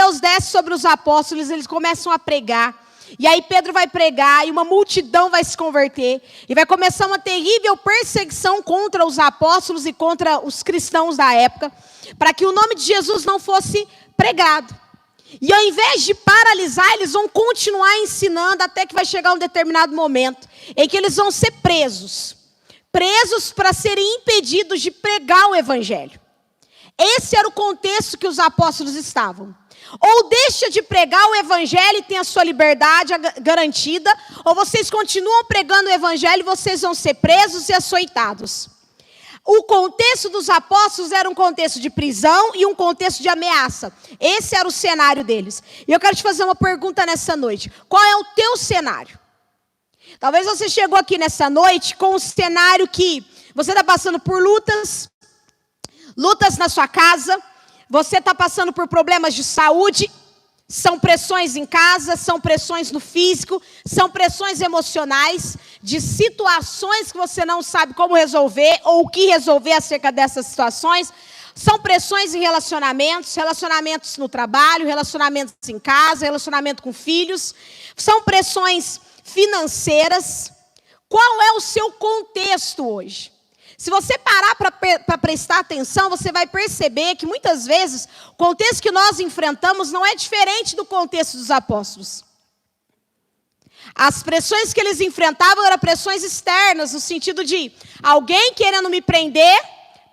Deus desce sobre os apóstolos, eles começam a pregar. E aí Pedro vai pregar e uma multidão vai se converter. E vai começar uma terrível perseguição contra os apóstolos e contra os cristãos da época, para que o nome de Jesus não fosse pregado. E ao invés de paralisar, eles vão continuar ensinando até que vai chegar um determinado momento em que eles vão ser presos. Presos para serem impedidos de pregar o evangelho. Esse era o contexto que os apóstolos estavam. Ou deixa de pregar o evangelho e tem a sua liberdade garantida, ou vocês continuam pregando o evangelho e vocês vão ser presos e açoitados. O contexto dos apóstolos era um contexto de prisão e um contexto de ameaça. Esse era o cenário deles. E eu quero te fazer uma pergunta nessa noite. Qual é o teu cenário? Talvez você chegou aqui nessa noite com um cenário que você está passando por lutas na sua casa. Você está passando por problemas de saúde, são pressões em casa, são pressões no físico, são pressões emocionais, de situações que você não sabe como resolver ou o que resolver acerca dessas situações. São pressões em relacionamentos, relacionamentos no trabalho, relacionamentos em casa, relacionamento com filhos. São pressões financeiras. Qual é o seu contexto hoje? Se você parar para prestar atenção, você vai perceber que muitas vezes o contexto que nós enfrentamos não é diferente do contexto dos apóstolos. As pressões que eles enfrentavam eram pressões externas, no sentido de alguém querendo me prender,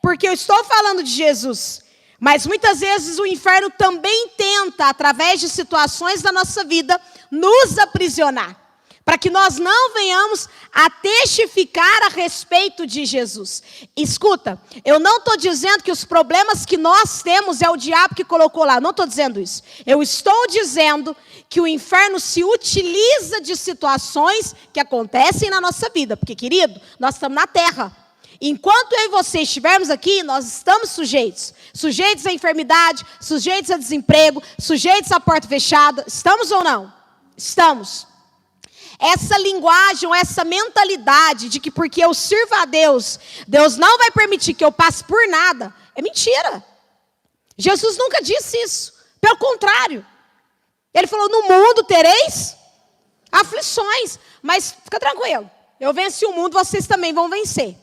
porque eu estou falando de Jesus. Mas muitas vezes o inferno também tenta, através de situações da nossa vida, nos aprisionar. Para que nós não venhamos a testificar a respeito de Jesus. Escuta, eu não estou dizendo que os problemas que nós temos é o diabo que colocou lá. Não estou dizendo isso. Eu estou dizendo que o inferno se utiliza de situações que acontecem na nossa vida. Porque, querido, nós estamos na terra. Enquanto eu e você estivermos aqui, nós estamos sujeitos. Sujeitos à enfermidade, sujeitos a desemprego, sujeitos à porta fechada. Estamos ou não? Estamos. Essa linguagem, essa mentalidade de que porque eu sirvo a Deus, Deus não vai permitir que eu passe por nada, é mentira. Jesus nunca disse isso. Pelo contrário. Ele falou, no mundo tereis aflições. Mas fica tranquilo, eu venci o mundo, vocês também vão vencer.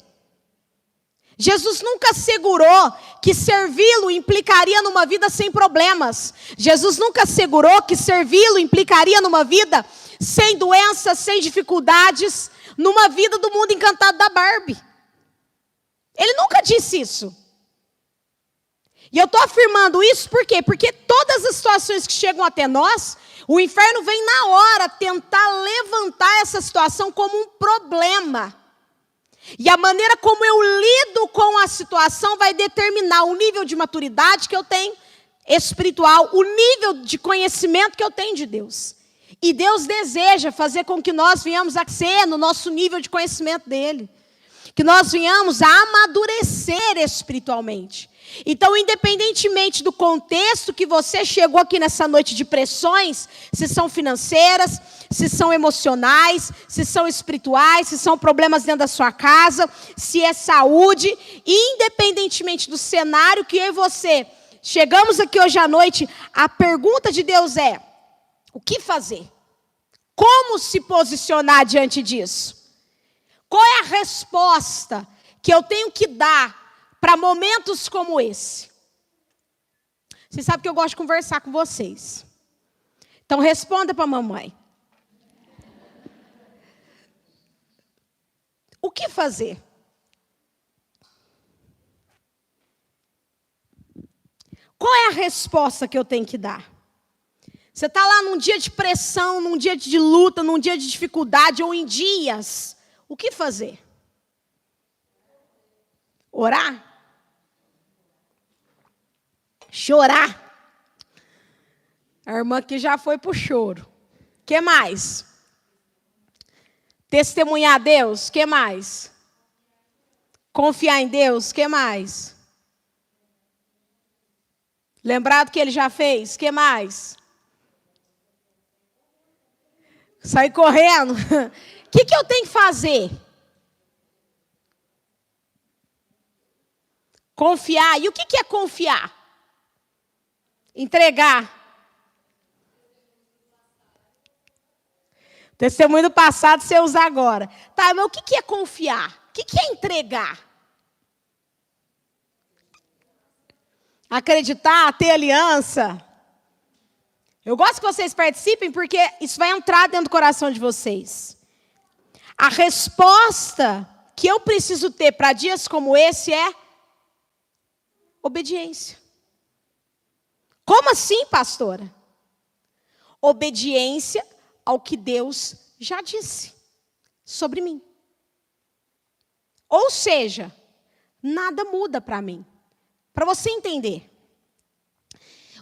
Jesus nunca assegurou que servi-lo implicaria numa vida sem problemas. Jesus nunca assegurou que servi-lo implicaria numa vida sem doenças, sem dificuldades, numa vida do mundo encantado da Barbie. Ele nunca disse isso. E eu estou afirmando isso por quê? Porque todas as situações que chegam até nós, o inferno vem na hora tentar levantar essa situação como um problema. E a maneira como eu lido com a situação vai determinar o nível de maturidade que eu tenho espiritual, o nível de conhecimento que eu tenho de Deus. E Deus deseja fazer com que nós venhamos a ser no nosso nível de conhecimento dEle. Que nós venhamos a amadurecer espiritualmente. Então, independentemente do contexto que você chegou aqui nessa noite de pressões, se são financeiras, se são emocionais, se são espirituais, se são problemas dentro da sua casa, se é saúde, independentemente do cenário que eu e você chegamos aqui hoje à noite, a pergunta de Deus é: o que fazer? Como se posicionar diante disso? Qual é a resposta que eu tenho que dar para momentos como esse? Vocês sabem que eu gosto de conversar com vocês. Então responda para a mamãe. O que fazer? Qual é a resposta que eu tenho que dar? Você está lá num dia de pressão, num dia de luta, num dia de dificuldade, ou em dias. O que fazer? Orar? Chorar? A irmã aqui já foi para o choro. O que mais? Testemunhar a Deus? O que mais? Confiar em Deus? O que mais? Lembrar do que Ele já fez? O que mais? Sair correndo. O que eu tenho que fazer? Confiar. E o que é confiar? Entregar. Testemunho do passado você usa agora. Tá, mas o que é confiar? O que é entregar? Acreditar, ter aliança. Eu gosto que vocês participem porque isso vai entrar dentro do coração de vocês. A resposta que eu preciso ter para dias como esse é obediência. Como assim, pastora? Obediência ao que Deus já disse sobre mim. Ou seja, nada muda para mim. Para você entender.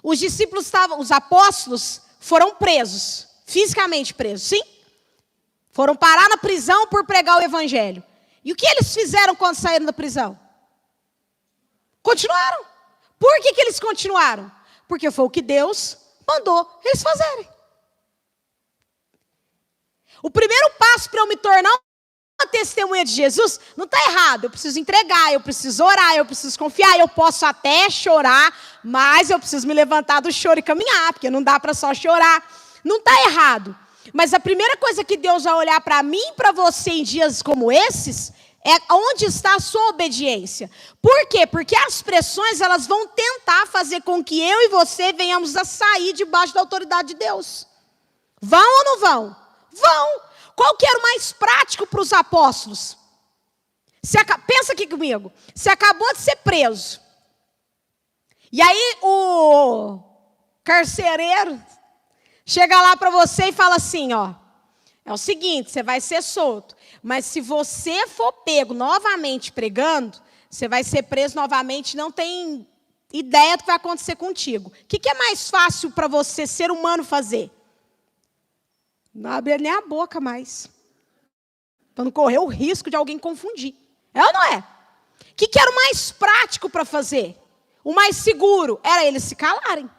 Os discípulos os apóstolos foram presos, fisicamente presos, sim? Foram parar na prisão por pregar o evangelho. E o que eles fizeram quando saíram da prisão? Continuaram. Por que eles continuaram? Porque foi o que Deus mandou eles fazerem. O primeiro passo para eu me tornar uma testemunha de Jesus não está errado. Eu preciso entregar, eu preciso orar, eu preciso confiar. Eu posso até chorar, mas eu preciso me levantar do choro e caminhar, porque não dá para só chorar. Não está errado. Mas a primeira coisa que Deus vai olhar para mim e para você em dias como esses é onde está a sua obediência. Por quê? Porque as pressões elas vão tentar fazer com que eu e você venhamos a sair debaixo da autoridade de Deus. Vão ou não vão? Vão. Qual que era o mais prático para os apóstolos? Pensa aqui comigo. Você acabou de ser preso. E aí o carcereiro chega lá para você e fala assim, ó. É o seguinte, você vai ser solto. Mas se você for pego novamente pregando, você vai ser preso novamente, não tem ideia do que vai acontecer contigo. O que é mais fácil para você, ser humano, fazer? Não abrir nem a boca mais. Para não correr o risco de alguém confundir. É ou não é? O que era o mais prático para fazer? O mais seguro era eles se calarem.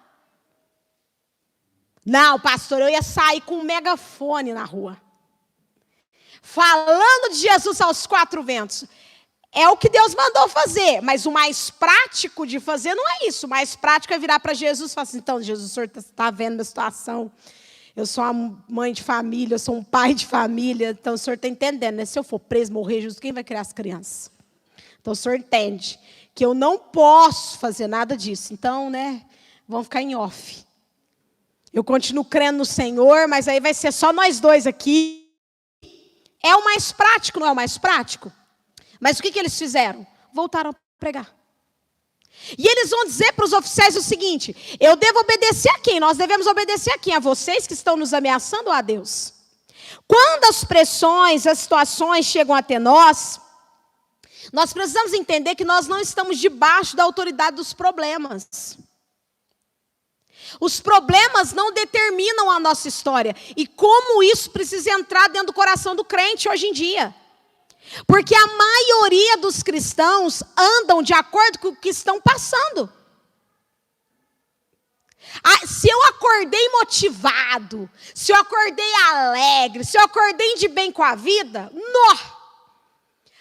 Não, pastor, eu ia sair com um megafone na rua. Falando de Jesus aos quatro ventos. É o que Deus mandou fazer. Mas o mais prático de fazer não é isso. O mais prático é virar para Jesus e falar assim, então, Jesus, o senhor está vendo a minha situação. Eu sou uma mãe de família, eu sou um pai de família. Então, o senhor está entendendo, né? Se eu for preso, morrer, Jesus, quem vai criar as crianças? Então, o senhor entende que eu não posso fazer nada disso. Então, né, vamos ficar em off. Eu continuo crendo no Senhor, mas aí vai ser só nós dois aqui. É o mais prático, não é o mais prático? Mas o que eles fizeram? Voltaram a pregar. E eles vão dizer para os oficiais o seguinte, eu devo obedecer a quem? Nós devemos obedecer a quem? A vocês que estão nos ameaçando ou a Deus? Quando as pressões, as situações chegam até nós precisamos entender que nós não estamos debaixo da autoridade dos problemas. Os problemas não determinam a nossa história. E como isso precisa entrar dentro do coração do crente hoje em dia. Porque a maioria dos cristãos andam de acordo com o que estão passando. Se eu acordei motivado, se eu acordei alegre, se eu acordei de bem com a vida,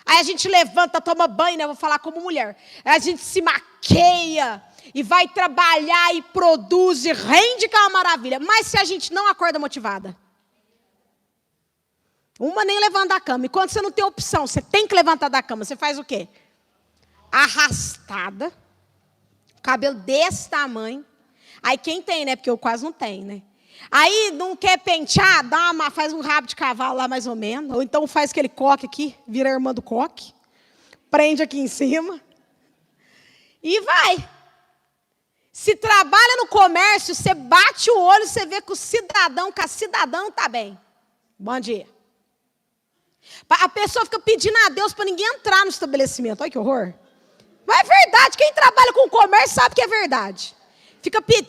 aí a gente levanta, toma banho, né? Eu vou falar como mulher. Aí a gente se maqueia e vai trabalhar e produz e rende, que é uma maravilha. Mas se a gente não acorda motivada, uma nem levanta da cama. E quando você não tem opção, você tem que levantar da cama, você faz o quê? Arrastada, cabelo desse tamanho. Aí quem tem, né? Porque eu quase não tenho, né? Aí não quer pentear, faz um rabo de cavalo lá mais ou menos. Ou então faz aquele coque aqui, vira a irmã do coque. Prende aqui em cima. E vai. Se trabalha no comércio, você bate o olho, você vê que a cidadão está bem. Bom dia. A pessoa fica pedindo a Deus para ninguém entrar no estabelecimento. Olha que horror. Mas é verdade, quem trabalha com comércio sabe que é verdade.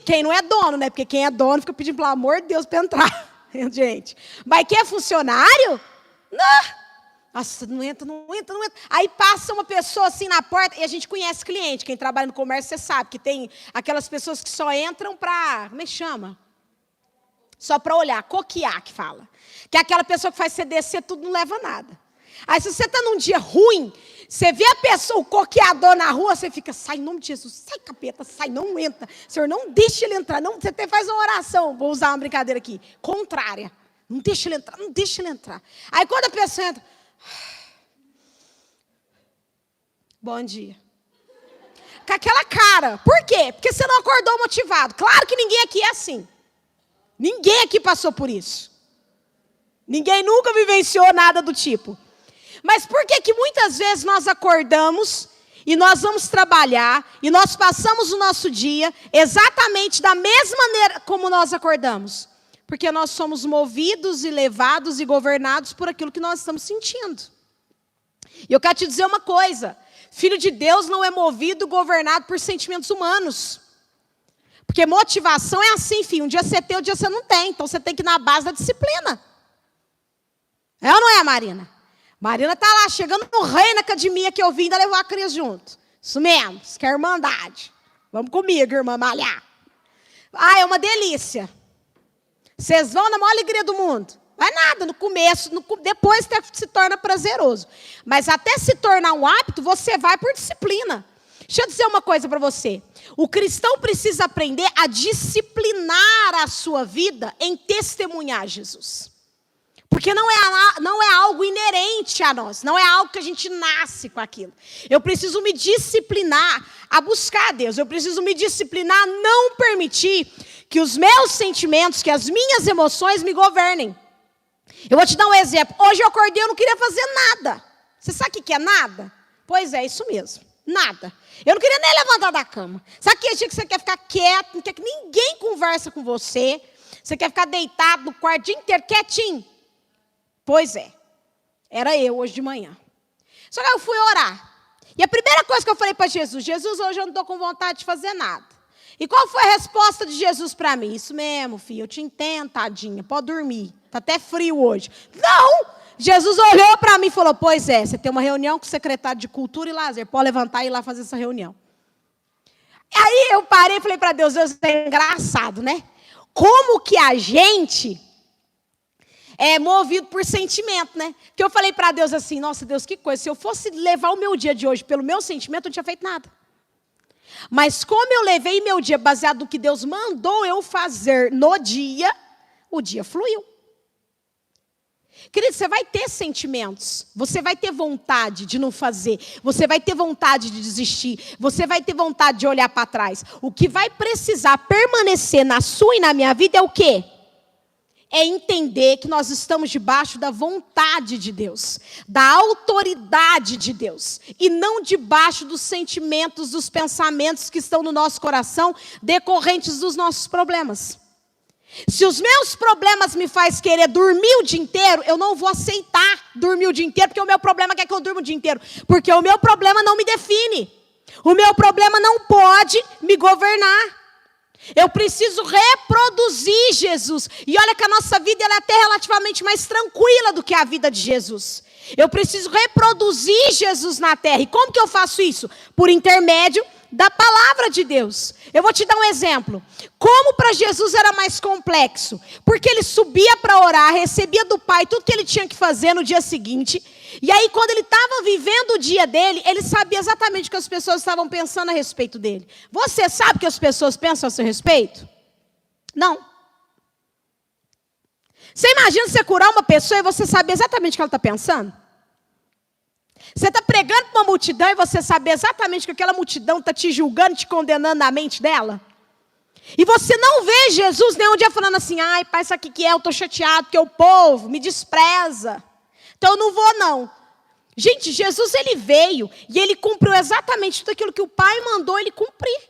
Quem não é dono, né? Porque quem é dono fica pedindo, pelo amor de Deus, para entrar. Gente. Mas quem é funcionário? Não. Nossa, não entra. Aí passa uma pessoa assim na porta, e a gente conhece cliente. Quem trabalha no comércio, você sabe que tem aquelas pessoas que só entram para, como é que chama? Só para olhar, coquear que fala. Que é aquela pessoa que faz você descer, tudo não leva nada. Aí se você está num dia ruim, você vê a pessoa, o coqueador na rua, você fica, sai em nome de Jesus, sai capeta, sai, não entra. Senhor, não deixe ele entrar, não, você até faz uma oração, vou usar uma brincadeira aqui, contrária. Não deixa ele entrar, não deixa ele entrar. Aí quando a pessoa entra... Bom dia. Com aquela cara. Por quê? Porque você não acordou motivado. Claro que ninguém aqui é assim. Ninguém aqui passou por isso. Ninguém nunca vivenciou nada do tipo. Mas por que que muitas vezes nós acordamos e nós vamos trabalhar e nós passamos o nosso dia exatamente da mesma maneira como nós acordamos? Porque nós somos movidos e levados e governados por aquilo que nós estamos sentindo. E eu quero te dizer uma coisa. Filho de Deus não é movido e governado por sentimentos humanos. Porque motivação é assim, filho. Um dia você tem, um dia você não tem. Então você tem que ir na base da disciplina. É ou não é, Marina? Marina está lá, chegando no rei na academia que eu vim, ainda levou a Cris junto. Isso mesmo, isso que é irmandade. Vamos comigo, irmã, malhar. Ah, é uma delícia. Vocês vão na maior alegria do mundo. Não é nada, no começo, depois se torna prazeroso. Mas até se tornar um hábito, você vai por disciplina. Deixa eu dizer uma coisa para você. O cristão precisa aprender a disciplinar a sua vida em testemunhar Jesus. Porque não é algo inerente a nós. Não é algo que a gente nasce com aquilo. Eu preciso me disciplinar a buscar a Deus. Eu preciso me disciplinar a não permitir que os meus sentimentos, que as minhas emoções me governem. Eu vou te dar um exemplo. Hoje eu acordei, eu não queria fazer nada. Você sabe o que é nada? Pois é, isso mesmo. Nada. Eu não queria nem levantar da cama. Sabe aquele dia que você quer ficar quieto, não quer que ninguém conversa com você? Você quer ficar deitado no quarto o dia inteiro, quietinho? Pois é. Era eu hoje de manhã. Só que eu fui orar. E a primeira coisa que eu falei para Jesus, Jesus, hoje eu não estou com vontade de fazer nada. E qual foi a resposta de Jesus para mim? Isso mesmo, filho, eu te entendo, tadinha, pode dormir. Está até frio hoje. Não! Jesus olhou para mim e falou, pois é, você tem uma reunião com o secretário de Cultura e Lazer, pode levantar e ir lá fazer essa reunião. Aí eu parei e falei para Deus, Deus, é engraçado, né? Como que a gente é movido por sentimento, né? Que eu falei para Deus assim, nossa Deus, que coisa, se eu fosse levar o meu dia de hoje pelo meu sentimento, eu não tinha feito nada. Mas como eu levei meu dia baseado no que Deus mandou eu fazer no dia, o dia fluiu. Querido, você vai ter sentimentos, você vai ter vontade de não fazer, você vai ter vontade de desistir, você vai ter vontade de olhar para trás. O que vai precisar permanecer na sua e na minha vida é o quê? É entender que nós estamos debaixo da vontade de Deus, da autoridade de Deus, e não debaixo dos sentimentos, dos pensamentos que estão no nosso coração, decorrentes dos nossos problemas. Se os meus problemas me fazem querer dormir o dia inteiro, eu não vou aceitar dormir o dia inteiro, porque o meu problema quer que eu durma o dia inteiro. Porque o meu problema não me define. O meu problema não pode me governar. Eu preciso reproduzir Jesus. E olha que a nossa vida ela é até relativamente mais tranquila do que a vida de Jesus. Eu preciso reproduzir Jesus na terra. E como que eu faço isso? Por intermédio da palavra de Deus. Eu vou te dar um exemplo. Como para Jesus era mais complexo? Porque ele subia para orar, recebia do Pai tudo que ele tinha que fazer no dia seguinte. E aí quando ele estava vivendo o dia dele, ele sabia exatamente o que as pessoas estavam pensando a respeito dele. Você sabe o que as pessoas pensam a seu respeito? Não. Você imagina você curar uma pessoa e você saber exatamente o que ela está pensando? Você está pregando para uma multidão e você sabe exatamente que aquela multidão está te julgando, te condenando na mente dela? E você não vê Jesus nem um dia falando assim, ai pai, sabe o que é? Eu estou chateado porque o povo me despreza. Então eu não vou não. Gente, Jesus ele veio e ele cumpriu exatamente tudo aquilo que o Pai mandou ele cumprir.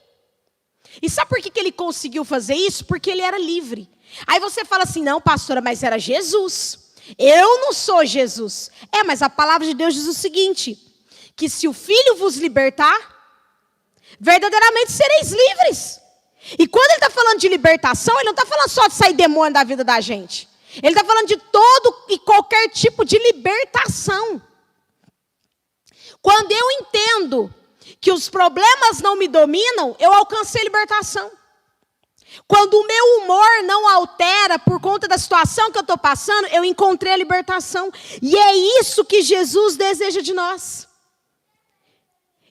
E sabe por que ele conseguiu fazer isso? Porque ele era livre. Aí você fala assim, não pastora, mas era Jesus. Eu não sou Jesus. Mas a palavra de Deus diz o seguinte, que se o Filho vos libertar, verdadeiramente sereis livres. E quando ele está falando de libertação, ele não está falando só de sair demônio da vida da gente. Ele está falando de todo e qualquer tipo de libertação. Quando eu entendo que os problemas não me dominam, eu alcancei libertação. Quando o meu humor não altera por conta da situação que eu estou passando, eu encontrei a libertação. E é isso que Jesus deseja de nós.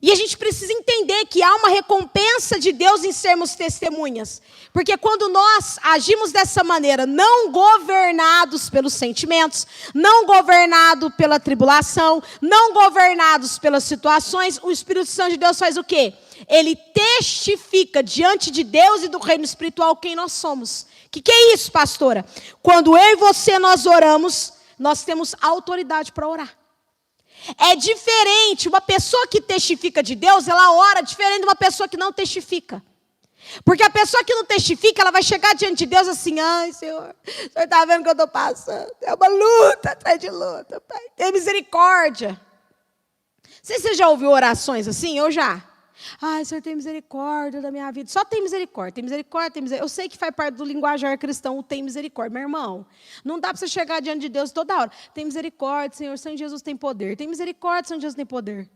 E a gente precisa entender que há uma recompensa de Deus em sermos testemunhas. Porque quando nós agimos dessa maneira, não governados pelos sentimentos, não governados pela tribulação, não governados pelas situações, o Espírito Santo de Deus faz o quê? Ele testifica diante de Deus e do reino espiritual quem nós somos. O que é isso, pastora? Quando eu e você nós oramos, nós temos autoridade para orar. É diferente, uma pessoa que testifica de Deus, ela ora diferente de uma pessoa que não testifica. Porque a pessoa que não testifica, ela vai chegar diante de Deus assim, ai Senhor, o Senhor está vendo o que eu estou passando? É uma luta atrás de luta, Pai. Tem misericórdia. Não sei se você já ouviu orações assim, eu já. Ai, Senhor, tem misericórdia da minha vida. Só tem misericórdia, tem misericórdia, tem misericórdia. Eu sei que faz parte do linguajar cristão o tem misericórdia. Meu irmão, não dá para você chegar diante de Deus toda hora. Tem misericórdia, Senhor, Senhor Jesus tem poder. Tem misericórdia, Senhor Jesus tem poder.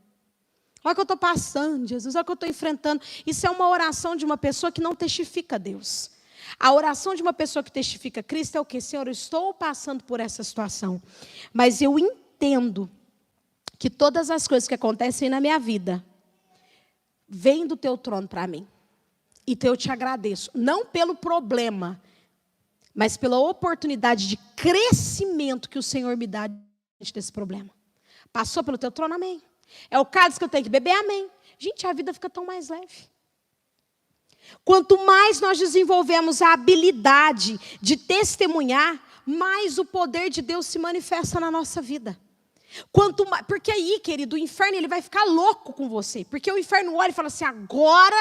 Olha o que eu estou passando, Jesus, olha o que eu estou enfrentando. Isso é uma oração de uma pessoa que não testifica Deus. A oração de uma pessoa que testifica Cristo é o quê? Senhor, eu estou passando por essa situação, mas eu entendo que todas as coisas que acontecem na minha vida vem do teu trono para mim. E eu te agradeço. Não pelo problema, mas pela oportunidade de crescimento que o Senhor me dá diante desse problema. Passou pelo teu trono, amém. É o cálice que eu tenho que beber, amém. Gente, a vida fica tão mais leve. Quanto mais nós desenvolvemos a habilidade de testemunhar, mais o poder de Deus se manifesta na nossa vida. Quanto mais, porque aí, querido, o inferno ele vai ficar louco com você. Porque o inferno olha e fala assim, agora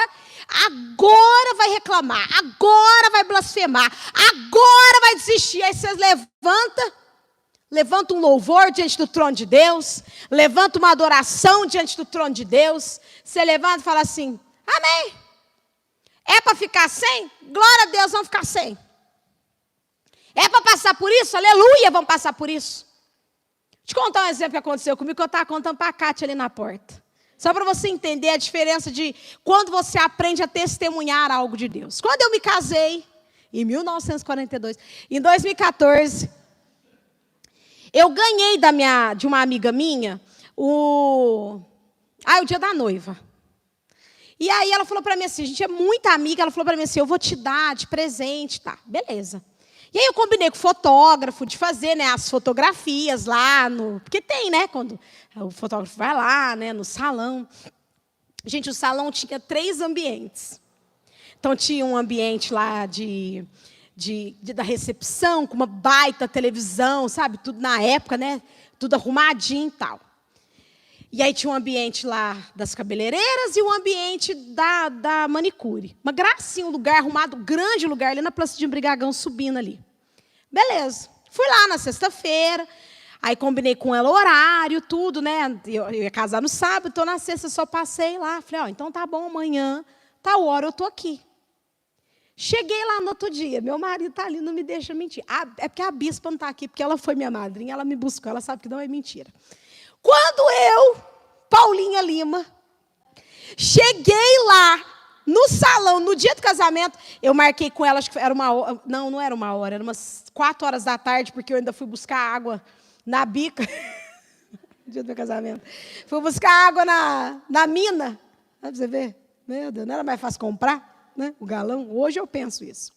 vai reclamar, agora vai blasfemar, agora vai desistir. Aí você levanta um louvor diante do trono de Deus, levanta uma adoração diante do trono de Deus. Você levanta e fala assim, amém. É para ficar sem? Glória a Deus, vamos ficar sem. É para passar por isso? Aleluia, vamos passar por isso. Deixa eu contar um exemplo que aconteceu comigo, que eu estava contando para a Cátia ali na porta. Só para você entender a diferença de quando você aprende a testemunhar algo de Deus. Quando eu me casei, em 1942, em 2014, eu ganhei de uma amiga minha o dia da noiva. E aí ela falou para mim assim, a gente é muito amiga, ela falou para mim assim, eu vou te dar de presente, tá, beleza. E aí eu combinei com o fotógrafo de fazer, né, as fotografias lá porque tem, né, quando o fotógrafo vai lá, né, no salão. Gente, o salão tinha 3 ambientes. Então tinha um ambiente lá da recepção, com uma baita televisão, sabe, tudo na época, né, tudo arrumadinho e tal. E aí tinha um ambiente lá das cabeleireiras e um ambiente da manicure. Uma gracinha, um lugar arrumado, um grande lugar ali na Praça de Embriagão, subindo ali. Beleza. Fui lá na sexta-feira, aí combinei com ela o horário, tudo, né? Eu ia casar no sábado, então na sexta só passei lá. Falei, então tá bom, amanhã, tal hora eu tô aqui. Cheguei lá no outro dia, meu marido tá ali, não me deixa mentir. É porque a bispa não tá aqui, porque ela foi minha madrinha, ela me buscou, ela sabe que não é mentira. Quando eu, Paulinha Lima, cheguei lá no salão, no dia do casamento, eu marquei com ela, acho que era uma hora, não era uma hora, era umas 4 horas da tarde, porque eu ainda fui buscar água na bica, no dia do meu casamento. Fui buscar água na mina, dá pra você ver? Meu Deus, não era mais fácil comprar, né, o galão? Hoje eu penso isso.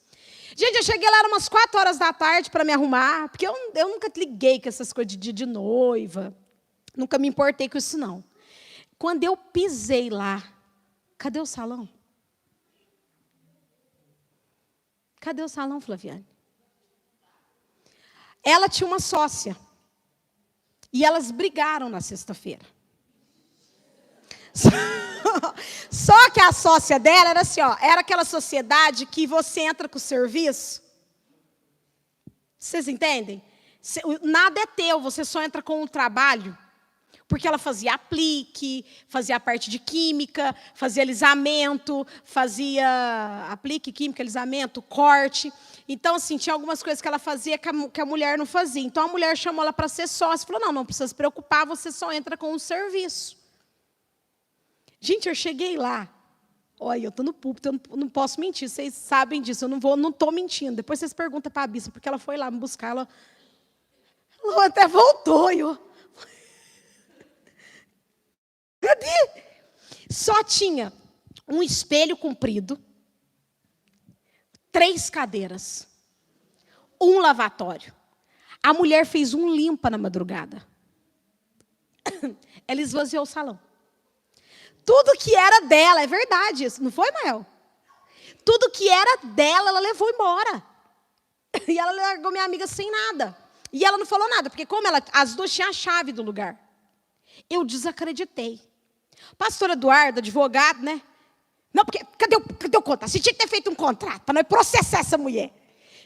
Gente, eu cheguei lá, eram umas 4 horas da tarde para me arrumar, porque eu nunca liguei com essas coisas de dia de noiva. Nunca me importei com isso, não. Quando eu pisei lá, cadê o salão? Cadê o salão, Flaviane? Ela tinha uma sócia. E elas brigaram na sexta-feira. Só que a sócia dela era assim, ó, era aquela sociedade que você entra com o serviço. Vocês entendem? Nada é teu, você só entra com o trabalho. Porque ela fazia aplique, fazia a parte de química, fazia alisamento, fazia aplique, química, alisamento, corte. Então, assim, tinha algumas coisas que ela fazia que a mulher não fazia. Então, a mulher chamou ela para ser sócia. Falou, não precisa se preocupar, você só entra com o serviço. Gente, eu cheguei lá. Olha, eu estou no púlpito, eu não posso mentir. Vocês sabem disso, eu não estou mentindo. Depois vocês perguntam para a bispa, porque ela foi lá me buscar. Ela até voltou, Cadê? Só tinha um espelho comprido, 3 cadeiras, um lavatório. A mulher fez um limpa na madrugada. Ela esvaziou o salão. Tudo que era dela, é verdade isso, não foi, Mael? Tudo que era dela, ela levou embora. E ela largou minha amiga sem nada. E ela não falou nada, porque como as duas tinham a chave do lugar. Eu desacreditei. Pastor Eduardo, advogado, né? Não, porque, cadê o contrato? Você tinha que ter feito um contrato para nós processar essa mulher.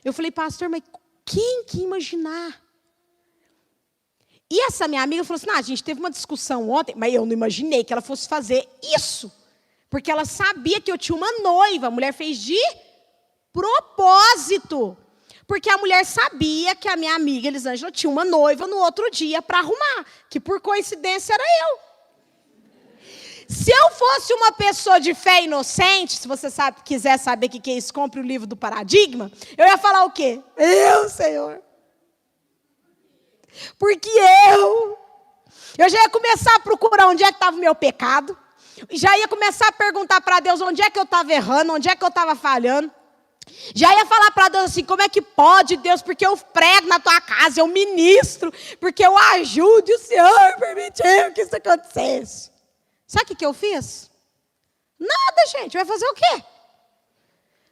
Eu falei, pastor, mas quem que ia imaginar? E essa minha amiga falou assim, a gente teve uma discussão ontem, mas eu não imaginei que ela fosse fazer isso. Porque ela sabia que eu tinha uma noiva. A mulher fez de propósito. Porque a mulher sabia que a minha amiga Elisângela tinha uma noiva no outro dia para arrumar. Que por coincidência era eu. Se eu fosse uma pessoa de fé inocente, se você quiser saber o que é isso, compre o livro do Paradigma, eu ia falar o quê? Eu, Senhor. Porque eu já ia começar a procurar onde é que estava o meu pecado, já ia começar a perguntar para Deus onde é que eu estava errando, onde é que eu estava falhando. Já ia falar para Deus assim, como é que pode, Deus, porque eu prego na tua casa, eu ministro, porque eu ajudo e o Senhor permitiu que isso acontecesse. Sabe o que eu fiz? Nada, gente, vai fazer o quê?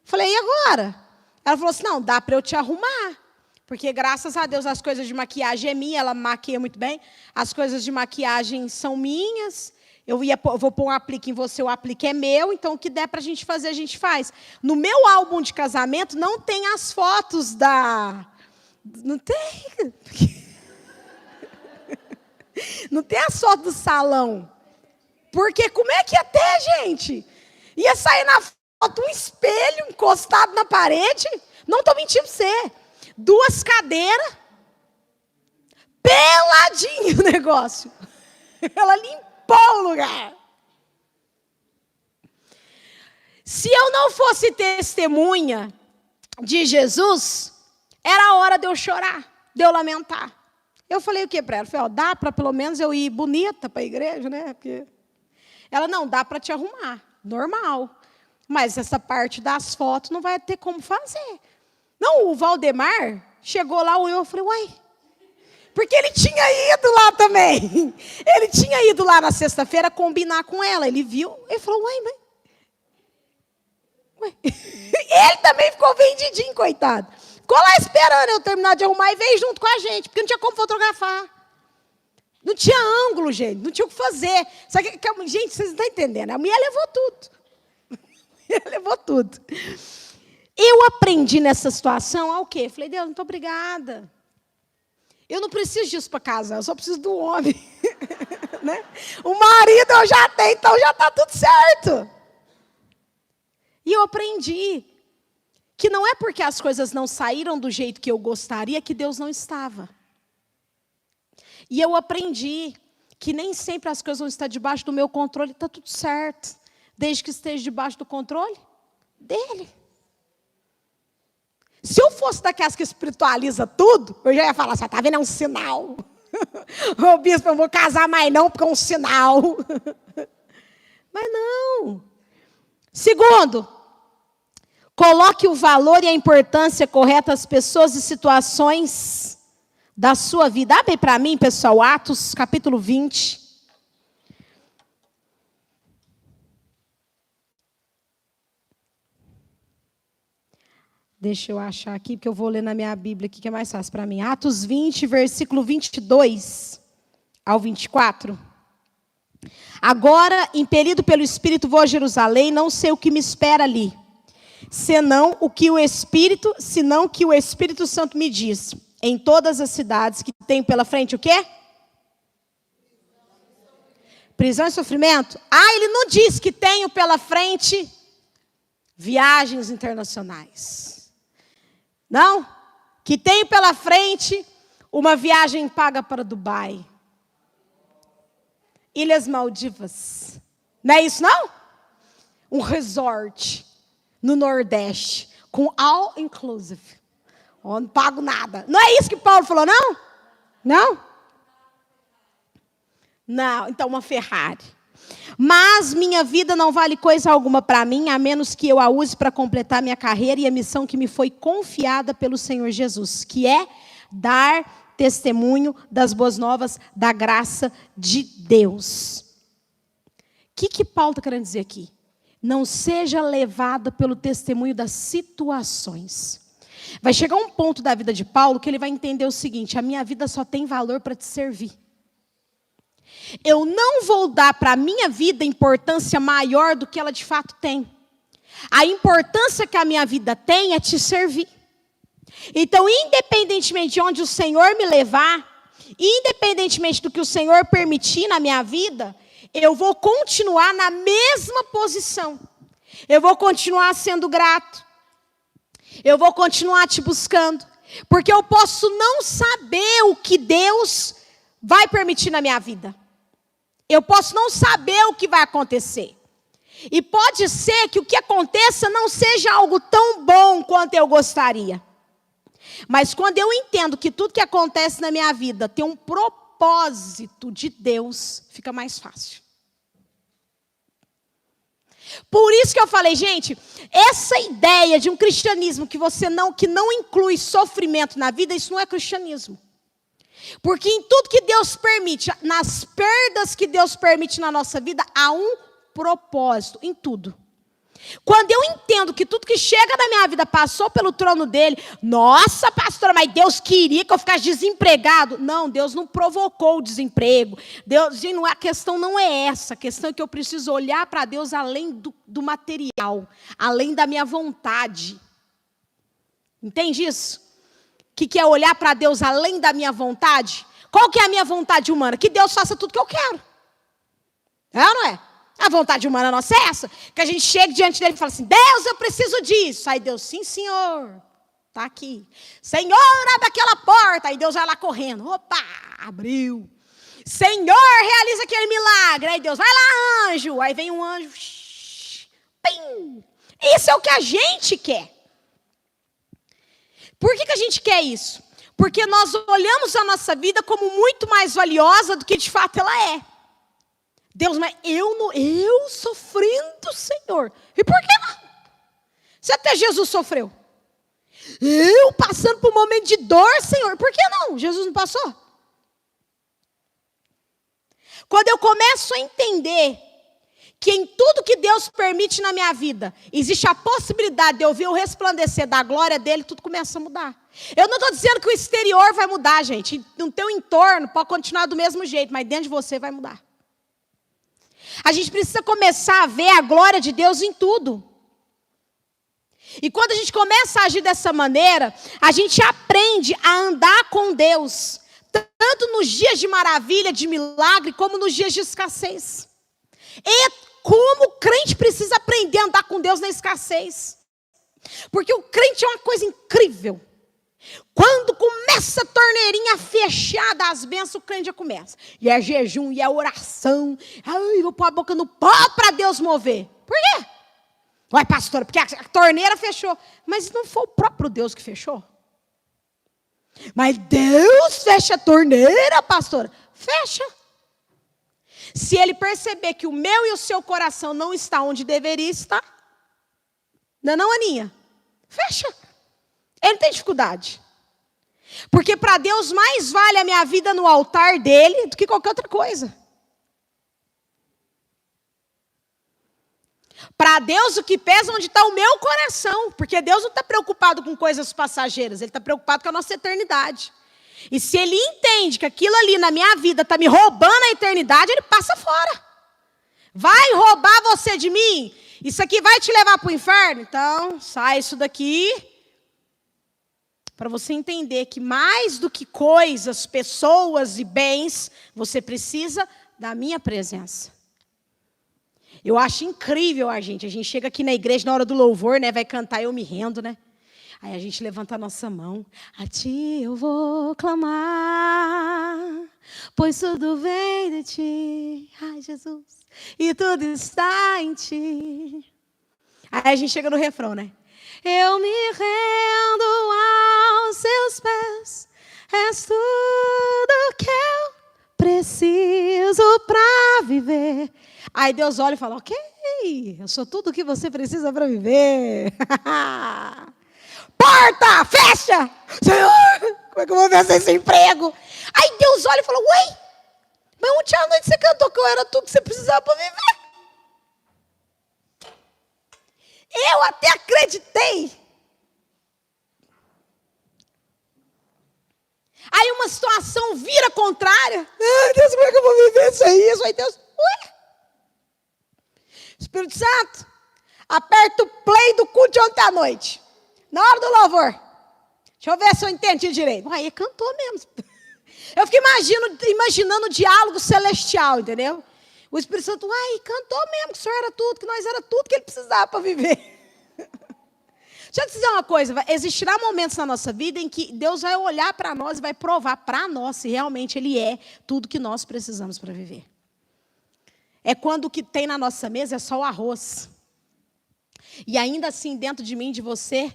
Falei, e agora? Ela falou assim, não, dá para eu te arrumar. Porque graças a Deus as coisas de maquiagem é minha, ela maquia muito bem. As coisas de maquiagem são minhas. Eu vou pôr um aplique em você, o aplique é meu, então o que der para a gente fazer, a gente faz. No meu álbum de casamento não tem as fotos da... Não tem. Não tem as fotos do salão. Porque como é que ia ter, gente? Ia sair na foto um espelho encostado na parede. Não estou mentindo para você. 2 cadeiras. Peladinho o negócio. Ela limpou o lugar. Se eu não fosse testemunha de Jesus, era a hora de eu chorar, de eu lamentar. Eu falei o que para ela? Eu falei, dá para pelo menos eu ir bonita para a igreja, né? Porque... Ela, não, dá para te arrumar, normal. Mas essa parte das fotos não vai ter como fazer. Não, o Valdemar chegou lá, eu falei, uai. Porque ele tinha ido lá também. Ele tinha ido lá na sexta-feira combinar com ela. Ele viu, ele falou, uai, mas... Uai. Ele também ficou vendidinho, coitado. Ficou lá esperando eu terminar de arrumar e veio junto com a gente, porque não tinha como fotografar. Não tinha ângulo, gente, não tinha o que fazer. Gente, vocês não estão entendendo. A mulher levou tudo. A mulher levou tudo. Eu aprendi nessa situação ao quê? Falei, Deus, muito obrigada. Eu não preciso disso para casar, eu só preciso do homem. Né? O marido eu já tenho, então já está tudo certo. E eu aprendi que não é porque as coisas não saíram do jeito que eu gostaria que Deus não estava. E eu aprendi que nem sempre as coisas vão estar debaixo do meu controle, está tudo certo. Desde que esteja debaixo do controle dele. Se eu fosse daquelas que espiritualiza tudo, eu já ia falar, você está vendo, é um sinal. Ô bispo, eu não vou casar mais não, porque é um sinal. Mas não. Segundo, coloque o valor e a importância correta às pessoas e situações da sua vida. Abre para mim, pessoal, Atos, capítulo 20. Deixa eu achar aqui, porque eu vou ler na minha Bíblia aqui, que é mais fácil para mim. Atos 20, versículo 22 ao 24. Agora, impelido pelo Espírito, vou a Jerusalém, não sei o que me espera ali, senão que o Espírito Santo me diz. Em todas as cidades que tem pela frente o quê? Prisão e sofrimento? Ele não diz que tenho pela frente viagens internacionais. Não? Que tenho pela frente uma viagem paga para Dubai. Ilhas Maldivas. Não é isso, não? Um resort no Nordeste, com all inclusive. Eu não pago nada. Não é isso que Paulo falou, não? Não? Não, então uma Ferrari. Mas minha vida não vale coisa alguma para mim, a menos que eu a use para completar minha carreira e a missão que me foi confiada pelo Senhor Jesus, que é dar testemunho das boas novas, da graça de Deus. O que Paulo está querendo dizer aqui? Não seja levado pelo testemunho das situações. Vai chegar um ponto da vida de Paulo que ele vai entender o seguinte: a minha vida só tem valor para te servir. Eu não vou dar para a minha vida importância maior do que ela de fato tem. A importância que a minha vida tem é te servir. Então, independentemente de onde o Senhor me levar, independentemente do que o Senhor permitir na minha vida, eu vou continuar na mesma posição. Eu vou continuar sendo grato. Eu vou continuar te buscando. Porque eu posso não saber o que Deus vai permitir na minha vida. Eu posso não saber o que vai acontecer. E pode ser que o que aconteça não seja algo tão bom quanto eu gostaria. Mas quando eu entendo que tudo que acontece na minha vida tem um propósito de Deus, fica mais fácil. Por isso que eu falei, gente, essa ideia de um cristianismo que não inclui sofrimento na vida, isso não é cristianismo. Porque em tudo que Deus permite, nas perdas que Deus permite na nossa vida, há um propósito, em tudo. Quando eu entendo que tudo que chega na minha vida passou pelo trono dele, nossa, pastora, mas Deus queria que eu ficasse desempregado. Não, Deus não provocou o desemprego. A questão não é essa. A questão é que eu preciso olhar para Deus além do material, além da minha vontade. Entende isso? O que é olhar para Deus além da minha vontade? Qual que é a minha vontade humana? Que Deus faça tudo que eu quero. É ou não é? A vontade humana nossa é essa. Que a gente chega diante dele e fala assim: Deus, eu preciso disso. Aí Deus, sim, senhor. Está aqui. Senhor, abre aquela porta. Aí Deus vai lá correndo. Opa, abriu. Senhor, realiza aquele milagre. Aí Deus, vai lá, anjo. Aí vem um anjo. Pim. Isso é o que a gente quer. Por que a gente quer isso? Porque nós olhamos a nossa vida como muito mais valiosa do que de fato ela é. Deus, mas eu sofrendo, Senhor. E por que não? Se até Jesus sofreu. Eu passando por um momento de dor, Senhor. Por que não? Jesus não passou? Quando eu começo a entender que em tudo que Deus permite na minha vida, existe a possibilidade de eu ver o resplandecer da glória dele, tudo começa a mudar. Eu não estou dizendo que o exterior vai mudar, gente. No teu entorno pode continuar do mesmo jeito, mas dentro de você vai mudar. A gente precisa começar a ver a glória de Deus em tudo. E quando a gente começa a agir dessa maneira, a gente aprende a andar com Deus, tanto nos dias de maravilha, de milagre, como nos dias de escassez. E como o crente precisa aprender a andar com Deus na escassez. Porque o crente é uma coisa incrível. Quando começa a torneirinha fechada, as bênçãos, o crente já começa. E é jejum, e é oração. Ai, vou pôr a boca no pó para Deus mover. Por quê? Ué, pastora, porque a torneira fechou. Mas não foi o próprio Deus que fechou? Mas Deus fecha a torneira, pastora? Fecha. Se ele perceber que o meu e o seu coração não está onde deveria estar, não, Aninha? Fecha. Ele não tem dificuldade. Porque para Deus mais vale a minha vida no altar dele do que qualquer outra coisa. Para Deus o que pesa é onde está o meu coração. Porque Deus não está preocupado com coisas passageiras. Ele está preocupado com a nossa eternidade. E se ele entende que aquilo ali na minha vida está me roubando a eternidade, ele passa fora. Vai roubar você de mim? Isso aqui vai te levar para o inferno? Então, sai isso daqui. Para você entender que mais do que coisas, pessoas e bens, você precisa da minha presença. Eu acho incrível a gente chega aqui na igreja na hora do louvor, né, vai cantar Eu Me Rendo, né? Aí a gente levanta a nossa mão. A ti eu vou clamar, pois tudo vem de ti. Ai, Jesus, e tudo está em ti. Aí a gente chega no refrão, né? Eu me rendo aos seus pés, és tudo que eu preciso para viver. viver. Aí Deus olha e fala, ok, eu sou tudo o que você precisa para viver. Porta, fecha! Senhor, como é que eu vou ver esse emprego? Aí Deus olha e fala, ué, mas ontem à noite você cantou que eu era tudo que você precisava para viver. Eu até acreditei. Aí uma situação vira contrária. Ai, Deus, como é que eu vou viver isso aí? Isso aí, Deus. Ué? Espírito Santo, aperta o play do culto de ontem à noite. Na hora do louvor. Deixa eu ver se eu entendi direito. Ué, ele cantou mesmo. Eu fico imaginando o diálogo celestial, entendeu? O Espírito Santo, uai, cantou mesmo, que o Senhor era tudo, que nós era tudo que ele precisava para viver. Deixa eu te dizer uma coisa, existirá momentos na nossa vida em que Deus vai olhar para nós e vai provar para nós se realmente Ele é tudo que nós precisamos para viver. É quando o que tem na nossa mesa é só o arroz. E ainda assim, dentro de mim, de você,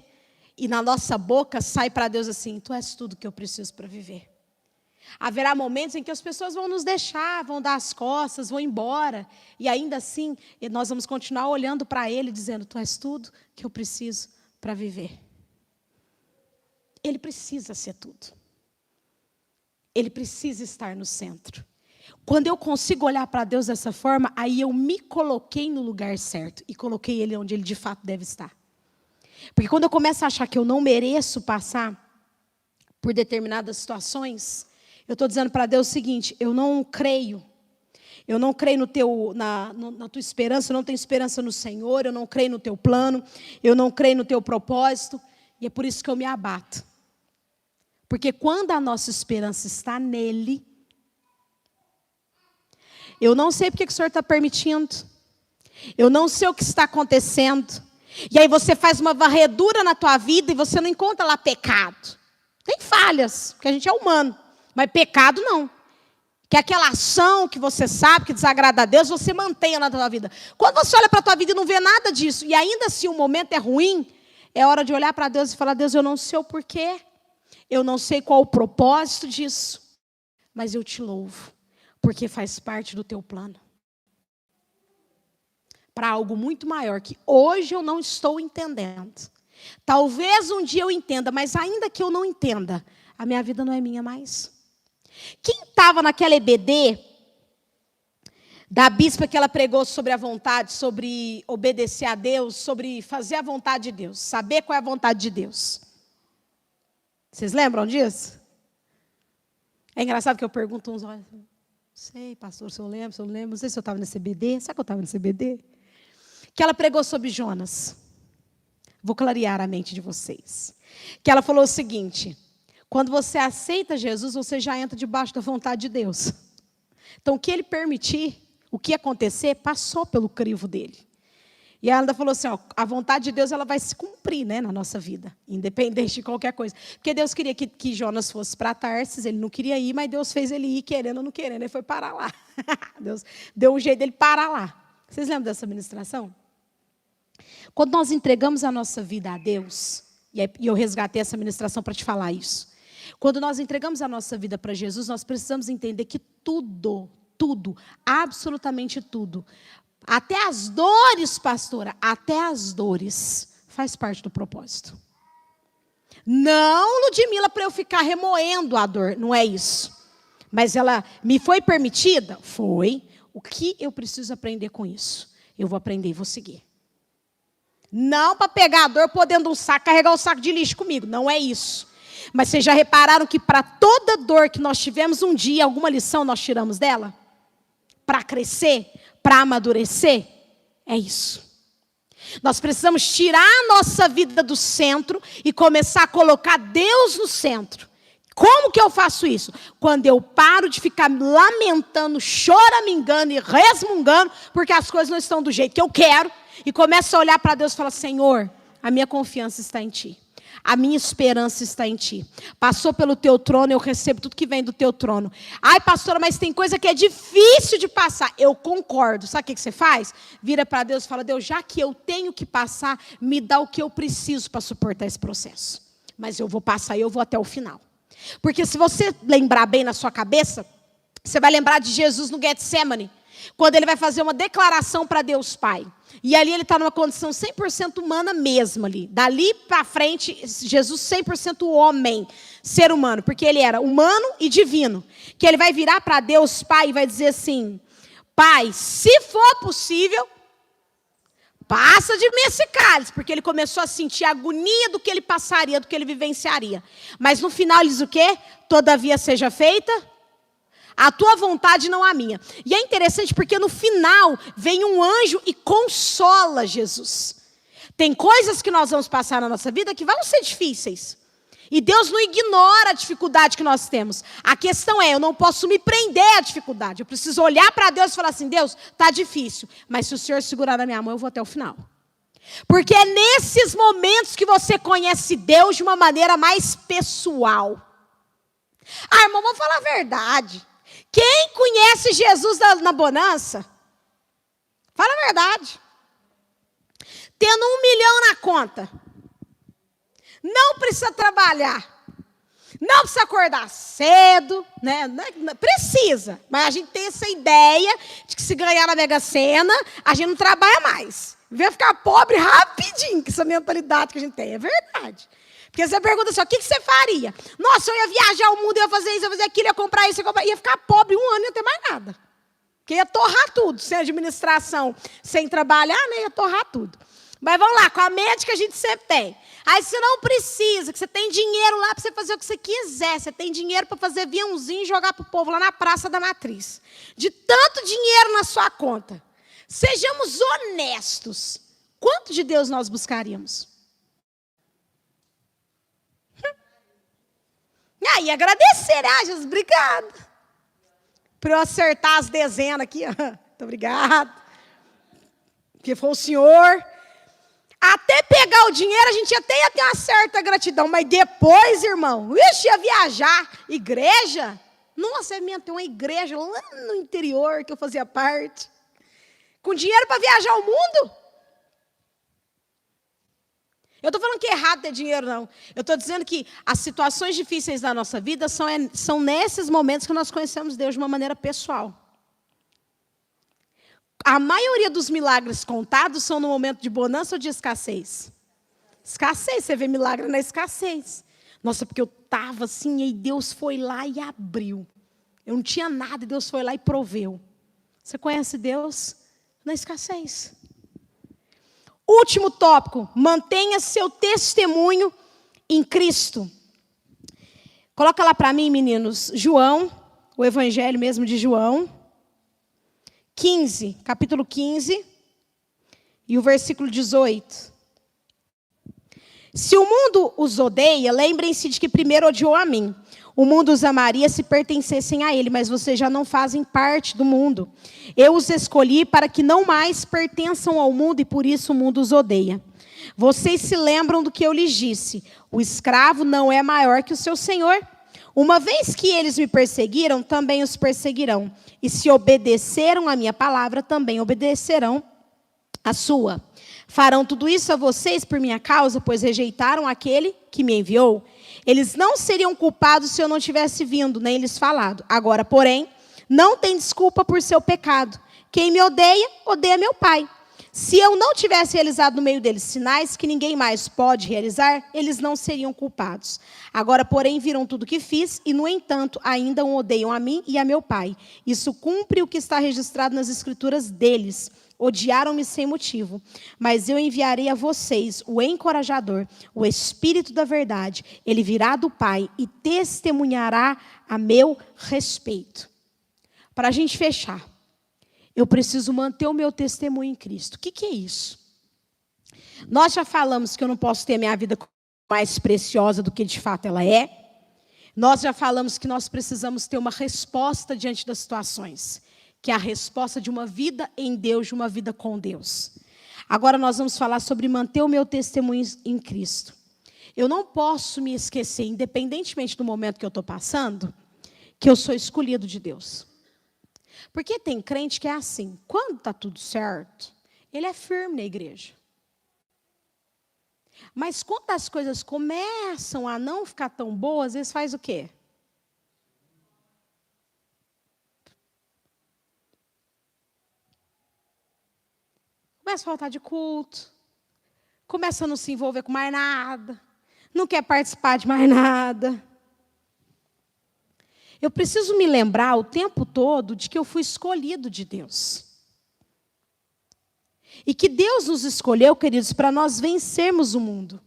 e na nossa boca, sai para Deus assim, tu és tudo que eu preciso para viver. Haverá momentos em que as pessoas vão nos deixar, vão dar as costas, vão embora. E ainda assim, nós vamos continuar olhando para Ele, dizendo, tu és tudo que eu preciso para viver. Ele precisa ser tudo. Ele precisa estar no centro. Quando eu consigo olhar para Deus dessa forma, aí eu me coloquei no lugar certo. E coloquei Ele onde Ele de fato deve estar. Porque quando eu começo a achar que eu não mereço passar por determinadas situações, eu estou dizendo para Deus o seguinte, eu não creio na tua esperança, eu não tenho esperança no Senhor, eu não creio no teu plano, eu não creio no teu propósito, e é por isso que eu me abato. Porque quando a nossa esperança está nele, eu não sei porque que o Senhor está permitindo, eu não sei o que está acontecendo, e aí você faz uma varredura na tua vida e você não encontra lá pecado. Tem falhas, porque a gente é humano, mas pecado não. Que aquela ação que você sabe que desagrada a Deus, você mantenha na tua vida. Quando você olha para a tua vida e não vê nada disso, e ainda assim o momento é ruim, é hora de olhar para Deus e falar, Deus, eu não sei o porquê, eu não sei qual o propósito disso, mas eu te louvo, porque faz parte do teu plano. Para algo muito maior, que hoje eu não estou entendendo. Talvez um dia eu entenda, mas ainda que eu não entenda, a minha vida não é minha mais. Quem estava naquela EBD da bispa que ela pregou sobre a vontade, sobre obedecer a Deus, sobre fazer a vontade de Deus, saber qual é a vontade de Deus? Vocês lembram disso? É engraçado que eu pergunto uns, olha, não sei, pastor, se eu lembro, não sei se eu estava nesse EBD, será que eu estava nesse EBD? Que ela pregou sobre Jonas. Vou clarear a mente de vocês. Que ela falou o seguinte, quando você aceita Jesus, você já entra debaixo da vontade de Deus. Então, o que Ele permitir, o que acontecer, passou pelo crivo dEle. E ela ainda falou assim, ó, a vontade de Deus ela vai se cumprir, né, na nossa vida, independente de qualquer coisa. Porque Deus queria que Jonas fosse para Tarsis, ele não queria ir, mas Deus fez ele ir querendo ou não querendo, ele foi parar lá. Deus deu um jeito dele parar lá. Vocês lembram dessa ministração? Quando nós entregamos a nossa vida a Deus, e eu resgatei essa ministração para te falar isso. Quando nós entregamos a nossa vida para Jesus, nós precisamos entender que tudo, absolutamente tudo, até as dores, pastora, até as dores, faz parte do propósito. Não, Ludmila, para eu ficar remoendo a dor, não é isso. Mas ela me foi permitida? Foi. O que eu preciso aprender com isso? Eu vou aprender e vou seguir. Não para pegar a dor, pôr dentro de um saco, carregar o saco de lixo comigo, não é isso. Mas vocês já repararam que para toda dor que nós tivemos um dia, alguma lição nós tiramos dela? Para crescer, para amadurecer? É isso. Nós precisamos tirar a nossa vida do centro e começar a colocar Deus no centro. Como que eu faço isso? Quando eu paro de ficar lamentando, choramingando e resmungando, porque as coisas não estão do jeito que eu quero, e começo a olhar para Deus e falar, Senhor, a minha confiança está em Ti. A minha esperança está em Ti. Passou pelo Teu trono, eu recebo tudo que vem do Teu trono. Ai, pastora, mas tem coisa que é difícil de passar. Eu concordo. Sabe o que você faz? Vira para Deus e fala, Deus, já que eu tenho que passar, me dá o que eu preciso para suportar esse processo. Mas eu vou passar e eu vou até o final. Porque se você lembrar bem na sua cabeça, você vai lembrar de Jesus no Getsemane. Quando ele vai fazer uma declaração para Deus Pai. E ali ele está numa condição 100% humana mesmo ali. Dali para frente, Jesus 100% homem, ser humano. Porque ele era humano e divino. Que ele vai virar para Deus Pai e vai dizer assim: Pai, se for possível, passa de mim esse cálice. Porque ele começou a sentir a agonia do que ele passaria, do que ele vivenciaria. Mas no final ele diz o quê? Todavia seja feita a tua vontade, não a minha. E é interessante porque no final vem um anjo e consola Jesus. Tem coisas que nós vamos passar na nossa vida que vão ser difíceis. E Deus não ignora a dificuldade que nós temos. A questão é, eu não posso me prender à dificuldade. Eu preciso olhar para Deus e falar assim: Deus, está difícil, mas se o Senhor segurar na minha mão, eu vou até o final. Porque é nesses momentos que você conhece Deus de uma maneira mais pessoal. Ah, irmão, vamos falar a verdade. Quem conhece Jesus na bonança? Fala a verdade. Tendo 1 milhão na conta. Não precisa trabalhar. Não precisa acordar cedo. Né? Precisa. Mas a gente tem essa ideia de que se ganhar na Mega Sena, a gente não trabalha mais. Vai ficar pobre rapidinho, com essa mentalidade que a gente tem. É verdade. Porque você pergunta assim: o que você faria? Nossa, eu ia viajar o mundo, eu ia fazer isso, eu ia fazer aquilo, eu ia comprar isso, ia ficar pobre 1 ano e não ia ter mais nada. Porque ia torrar tudo, sem administração, sem trabalhar, né? Ia torrar tudo. Mas vamos lá, com a média que a gente sempre tem. Aí você não precisa, que você tem dinheiro lá para você fazer o que você quiser. Você tem dinheiro para fazer aviãozinho e jogar para o povo lá na Praça da Matriz. De tanto dinheiro na sua conta. Sejamos honestos. Quanto de Deus nós buscaríamos? E agradecer, Jesus, obrigado. Por eu acertar as dezenas aqui, muito obrigado. Porque foi o Senhor. Até pegar o dinheiro, a gente até ia ter uma certa gratidão. Mas depois, irmão, ia viajar. Igreja? Nossa, eu ia ter uma igreja lá no interior que eu fazia parte. Com dinheiro para viajar o mundo? Eu estou falando que é errado ter dinheiro, não. Eu estou dizendo que as situações difíceis da nossa vida são nesses momentos que nós conhecemos Deus de uma maneira pessoal. A maioria dos milagres contados são no momento de bonança ou de escassez? Escassez, você vê milagre na escassez. Nossa, porque eu estava assim, e Deus foi lá e abriu. Eu não tinha nada, e Deus foi lá e proveu. Você conhece Deus na escassez. Último tópico, mantenha seu testemunho em Cristo. Coloca lá para mim, meninos, João, o evangelho mesmo de João, 15, capítulo 15, e o versículo 18. Se o mundo os odeia, lembrem-se de que primeiro odiou a mim. O mundo os amaria se pertencessem a ele, mas vocês já não fazem parte do mundo. Eu os escolhi para que não mais pertençam ao mundo e por isso o mundo os odeia. Vocês se lembram do que eu lhes disse: o escravo não é maior que o seu senhor. Uma vez que eles me perseguiram, também os perseguirão. E se obedeceram à minha palavra, também obedecerão à sua. Farão tudo isso a vocês por minha causa, pois rejeitaram aquele que me enviou. Eles não seriam culpados se eu não tivesse vindo, nem lhes falado. Agora, porém, não tem desculpa por seu pecado. Quem me odeia, odeia meu Pai. Se eu não tivesse realizado no meio deles sinais que ninguém mais pode realizar, eles não seriam culpados. Agora, porém, viram tudo o que fiz e, no entanto, ainda odeiam a mim e a meu Pai. Isso cumpre o que está registrado nas Escrituras deles. Odiaram-me sem motivo. Mas eu enviarei a vocês o encorajador, o Espírito da verdade. Ele virá do Pai e testemunhará a meu respeito. Para a gente fechar. Eu preciso manter o meu testemunho em Cristo. O que é isso? Nós já falamos que eu não posso ter a minha vida mais preciosa do que de fato ela é. Nós já falamos que nós precisamos ter uma resposta diante das situações. Que é a resposta de uma vida em Deus, de uma vida com Deus. Agora nós vamos falar sobre manter o meu testemunho em Cristo. Eu não posso me esquecer, independentemente do momento que eu estou passando, que eu sou escolhido de Deus. Porque tem crente que é assim, quando está tudo certo, ele é firme na igreja. Mas quando as coisas começam a não ficar tão boas, eles fazem o quê? Começa a faltar de culto. Começa a não se envolver com mais nada. Não quer participar de mais nada. Eu preciso me lembrar o tempo todo de que eu fui escolhido de Deus. E que Deus nos escolheu, queridos, para nós vencermos o mundo.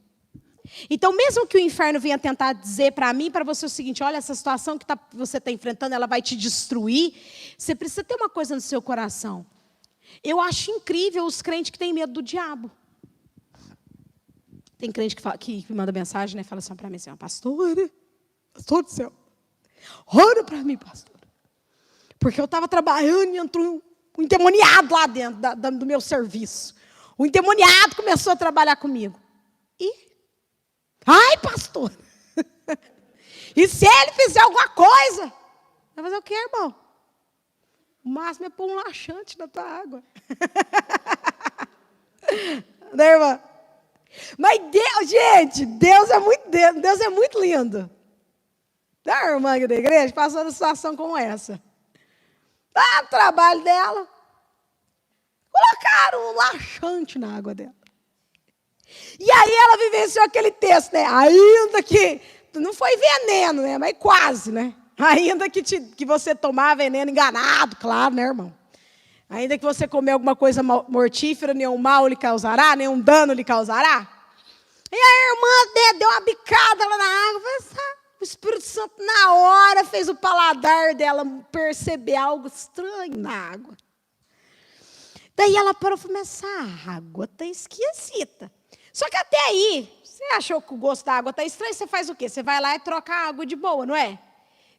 Então, mesmo que o inferno venha tentar dizer para mim e para você o seguinte, olha, essa situação que você está enfrentando, ela vai te destruir, você precisa ter uma coisa no seu coração. Eu acho incrível os crentes que têm medo do diabo. Tem crente que manda mensagem, né? Fala assim para mim assim, pastor do céu, ora para mim, pastor. Porque eu estava trabalhando e entrou um endemoniado lá dentro do meu serviço. O endemoniado começou a trabalhar comigo. Ai, pastor. E se ele fizer alguma coisa? Vai fazer o quê, irmão? O máximo é pôr um laxante na tua água. Né, irmã? Mas Deus, gente, Deus é muito lindo. A irmã aqui da igreja passou numa situação como essa. Tá no trabalho dela. Colocaram um laxante na água dela. E aí ela vivenciou aquele texto, né? Ainda que, não foi veneno, né? Mas quase, né? Ainda que você tomar veneno enganado, claro, né, irmão? Ainda que você comer alguma coisa mortífera, nenhum mal lhe causará, nenhum dano lhe causará. E a irmã deu uma bicada lá na água. O Espírito Santo, na hora, fez o paladar dela perceber algo estranho na água. Daí ela parou e falou, mas essa água está esquisita. Só que até aí, você achou que o gosto da água está estranho, você faz o quê? Você vai lá e troca a água de boa, não é?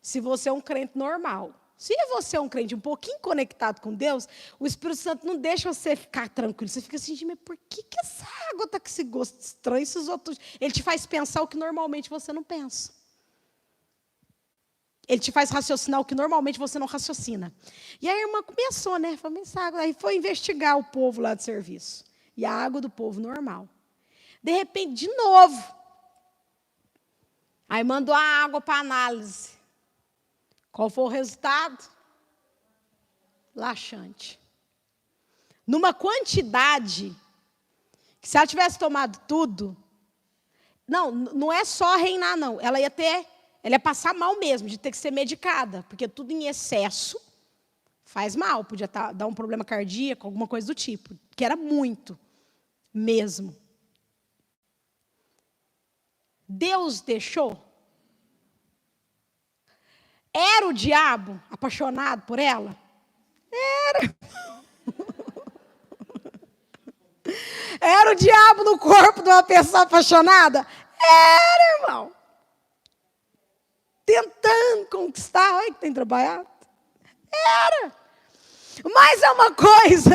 Se você é um crente normal. Se você é um crente um pouquinho conectado com Deus, o Espírito Santo não deixa você ficar tranquilo. Você fica assim, mas por que essa água está com esse gosto estranho? Esses outros... Ele te faz pensar o que normalmente você não pensa. Ele te faz raciocinar o que normalmente você não raciocina. E a irmã começou, né? Falou, essa água... Aí foi investigar o povo lá de serviço. E a água do povo normal. De repente, de novo. Aí mandou a água para análise. Qual foi o resultado? Laxante. Numa quantidade que se ela tivesse tomado tudo, não é só reinar, não. Ela ia passar mal mesmo, de ter que ser medicada, porque tudo em excesso faz mal, podia dar um problema cardíaco, alguma coisa do tipo, que era muito mesmo. Deus deixou? Era o diabo apaixonado por ela? Era. Era o diabo no corpo de uma pessoa apaixonada? Era, irmão. Tentando conquistar, olha que tem trabalhado. Era. Mas é uma coisa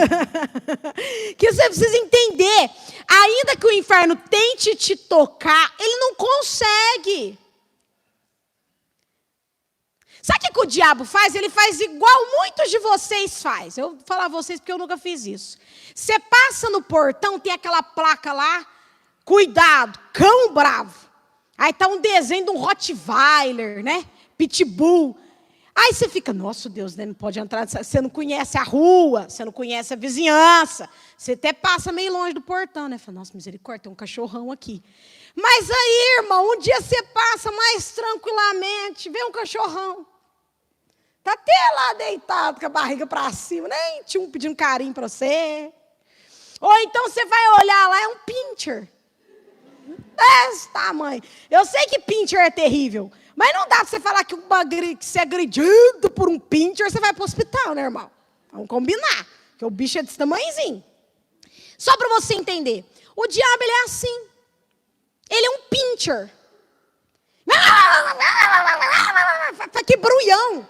que você precisa entender. Ainda que o inferno tente te tocar, ele não consegue. Sabe o que o diabo faz? Ele faz igual muitos de vocês faz. Eu vou falar a vocês porque eu nunca fiz isso. Você passa no portão, tem aquela placa lá, cuidado, cão bravo. Aí está um desenho de um Rottweiler, né? Pitbull. Aí você fica, nossa Deus, né? Não pode entrar, você não conhece a rua, você não conhece a vizinhança. Você até passa meio longe do portão, né? Fala, nossa, misericórdia, tem um cachorrão aqui. Mas aí, irmão, um dia você passa mais tranquilamente, vê um cachorrão. Está até lá deitado com a barriga para cima, nem tinha um pedindo carinho para você. Ou então você vai olhar lá, é um pincher. Desse tamanho. Eu sei que pincher é terrível, mas não dá para você falar que você é agredido por um pincher, você vai para o hospital, né, irmão? Vamos combinar, porque o bicho é desse tamanhozinho. Só para você entender, o diabo ele é assim. Ele é um pincher. Que barulhão.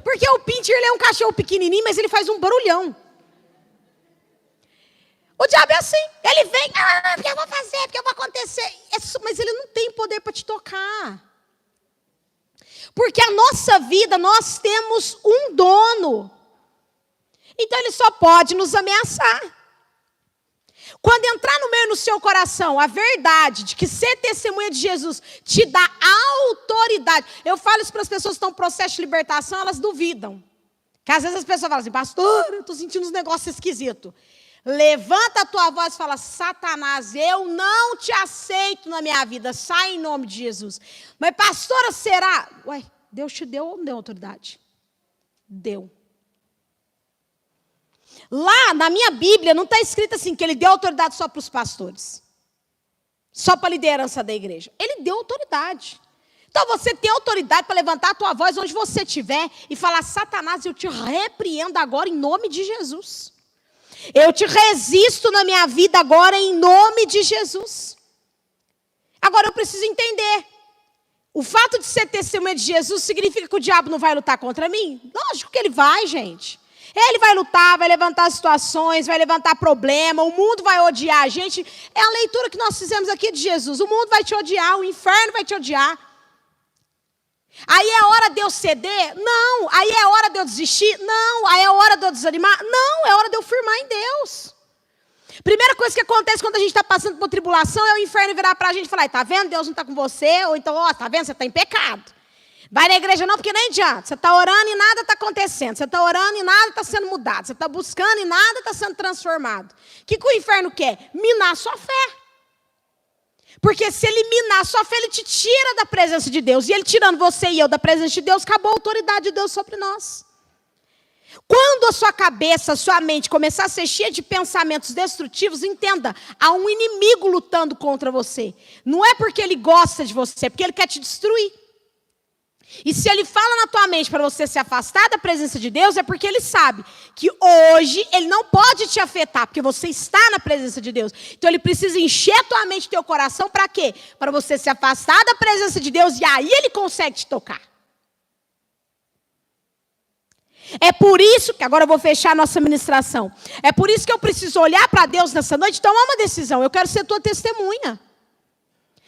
Porque o pincher ele é um cachorro pequenininho, mas ele faz um barulhão. O diabo é assim. Ele vem, porque eu vou fazer, porque eu vou acontecer. Mas ele não tem poder para te tocar. Porque a nossa vida, nós temos um dono. Então ele só pode nos ameaçar. Quando entrar no meio no seu coração a verdade de que ser testemunha de Jesus te dá autoridade. Eu falo isso para as pessoas que estão em processo de libertação, elas duvidam. Porque às vezes as pessoas falam assim, pastor, eu estou sentindo uns negócios esquisitos. Levanta a tua voz e fala: Satanás, eu não te aceito na minha vida. Sai em nome de Jesus. Mas pastora, será? Ué, Deus te deu ou não deu autoridade? Deu. Lá na minha Bíblia não está escrito assim que ele deu autoridade só para os pastores. Só para a liderança da igreja. Ele deu autoridade. Então você tem autoridade para levantar a tua voz onde você estiver e falar: Satanás, eu te repreendo agora em nome de Jesus. Eu te resisto na minha vida agora em nome de Jesus. Agora eu preciso entender. O fato de ser testemunha de Jesus significa que o diabo não vai lutar contra mim? Lógico que ele vai, gente. Ele vai lutar, vai levantar situações, vai levantar problema, o mundo vai odiar a gente. É a leitura que nós fizemos aqui de Jesus. O mundo vai te odiar, o inferno vai te odiar. Aí é hora de eu ceder? Não. Aí é hora de eu desistir? Não. Aí é hora de eu desanimar? Não. É hora de eu firmar em Deus. Primeira coisa que acontece quando a gente está passando por tribulação é o inferno virar para a gente e falar: tá vendo? Deus não está com você. Ou então, ó, tá vendo? Você está em pecado. Vai na igreja não, porque nem adianta. Você está orando e nada está acontecendo. Você está orando e nada está sendo mudado. Você está buscando e nada está sendo transformado. O que o inferno quer? Minar a sua fé. Porque se ele minar a sua fé, ele te tira da presença de Deus. E ele tirando você e eu da presença de Deus, acabou a autoridade de Deus sobre nós. Quando a sua cabeça, a sua mente começar a ser cheia de pensamentos destrutivos, entenda, há um inimigo lutando contra você. Não é porque ele gosta de você, é porque ele quer te destruir. E se ele fala na tua mente para você se afastar da presença de Deus, é porque ele sabe que hoje ele não pode te afetar, porque você está na presença de Deus. Então ele precisa encher a tua mente e teu coração para quê? Para você se afastar da presença de Deus e aí ele consegue te tocar. É por isso que, agora eu vou fechar a nossa ministração, é por isso que eu preciso olhar para Deus nessa noite e tomar uma decisão. Eu quero ser tua testemunha.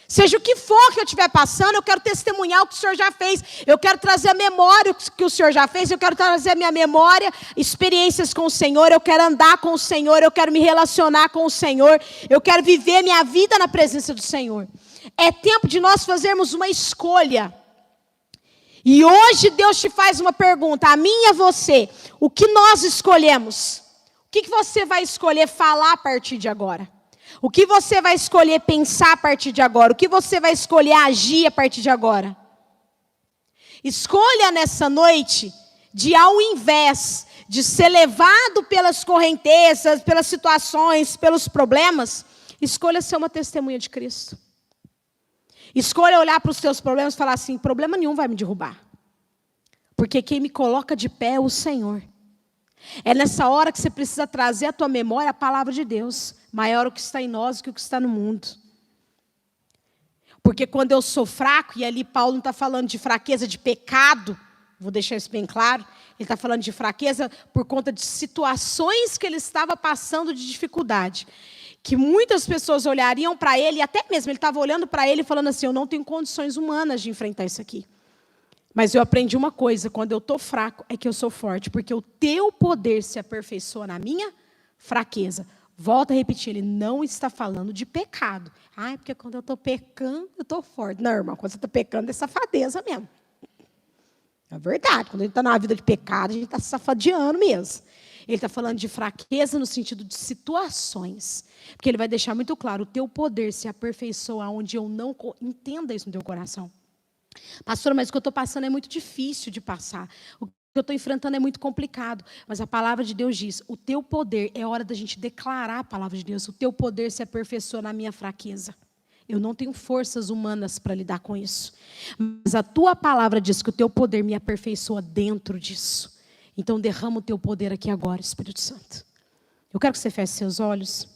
Seja o que for que eu estiver passando, eu quero testemunhar o que o Senhor já fez. Eu quero trazer a memória o que o Senhor já fez. Eu quero trazer a minha memória, experiências com o Senhor. Eu quero andar com o Senhor. Eu quero me relacionar com o Senhor. Eu quero viver minha vida na presença do Senhor. É tempo de nós fazermos uma escolha. E hoje Deus te faz uma pergunta, a mim e a você. O que nós escolhemos? O que você vai escolher falar a partir de agora? O que você vai escolher pensar a partir de agora? O que você vai escolher agir a partir de agora? Escolha nessa noite de, ao invés de ser levado pelas correntezas, pelas situações, pelos problemas, escolha ser uma testemunha de Cristo. Escolha olhar para os seus problemas e falar assim: problema nenhum vai me derrubar. Porque quem me coloca de pé é o Senhor. É nessa hora que você precisa trazer à tua memória a palavra de Deus. Maior o que está em nós do que o que está no mundo. Porque quando eu sou fraco, e ali Paulo não está falando de fraqueza de pecado, vou deixar isso bem claro, ele está falando de fraqueza por conta de situações que ele estava passando de dificuldade. Que muitas pessoas olhariam para ele, e até mesmo ele estava olhando para ele e falando assim: eu não tenho condições humanas de enfrentar isso aqui. Mas eu aprendi uma coisa: quando eu estou fraco é que eu sou forte, porque o teu poder se aperfeiçoa na minha fraqueza. Volta a repetir, ele não está falando de pecado. Ah, é porque quando eu estou pecando, eu estou forte. Não, irmão, quando você está pecando é safadeza mesmo. É verdade, quando a gente está na vida de pecado, a gente está se safadiando mesmo. Ele está falando de fraqueza no sentido de situações. Porque ele vai deixar muito claro, o teu poder se aperfeiçoa onde eu não... Entenda isso no teu coração. Pastor, mas o que eu estou passando é muito difícil de passar. O que eu estou enfrentando é muito complicado. Mas a palavra de Deus diz, o teu poder, é hora da gente declarar a palavra de Deus. O teu poder se aperfeiçoa na minha fraqueza. Eu não tenho forças humanas para lidar com isso. Mas a tua palavra diz que o teu poder me aperfeiçoa dentro disso. Então derrama o teu poder aqui agora, Espírito Santo. Eu quero que você feche seus olhos.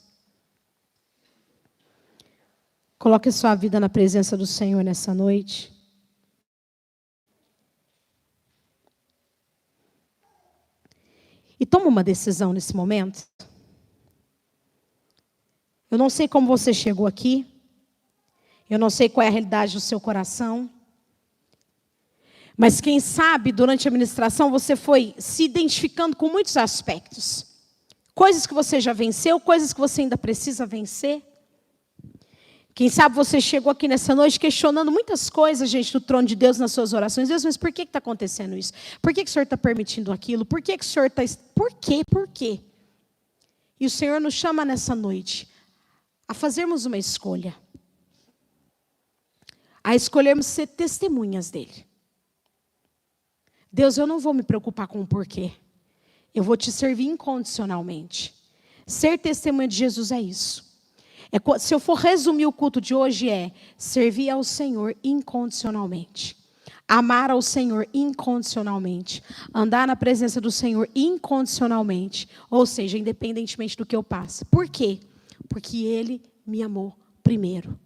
Coloque a sua vida na presença do Senhor nessa noite. E toma uma decisão nesse momento. Eu não sei como você chegou aqui. Eu não sei qual é a realidade do seu coração. Mas quem sabe, durante a ministração, você foi se identificando com muitos aspectos. Coisas que você já venceu, coisas que você ainda precisa vencer. Quem sabe você chegou aqui nessa noite questionando muitas coisas, gente, do trono de Deus nas suas orações. Deus, mas por que está acontecendo isso? Por que o Senhor está permitindo aquilo? Por que o Senhor está... Por quê? Por quê? E o Senhor nos chama nessa noite a fazermos uma escolha. A escolhermos ser testemunhas dele. Deus, eu não vou me preocupar com o porquê. Eu vou te servir incondicionalmente. Ser testemunha de Jesus é isso. Se eu for resumir o culto de hoje, é servir ao Senhor incondicionalmente. Amar ao Senhor incondicionalmente. Andar na presença do Senhor incondicionalmente. Ou seja, independentemente do que eu passe. Por quê? Porque Ele me amou primeiro.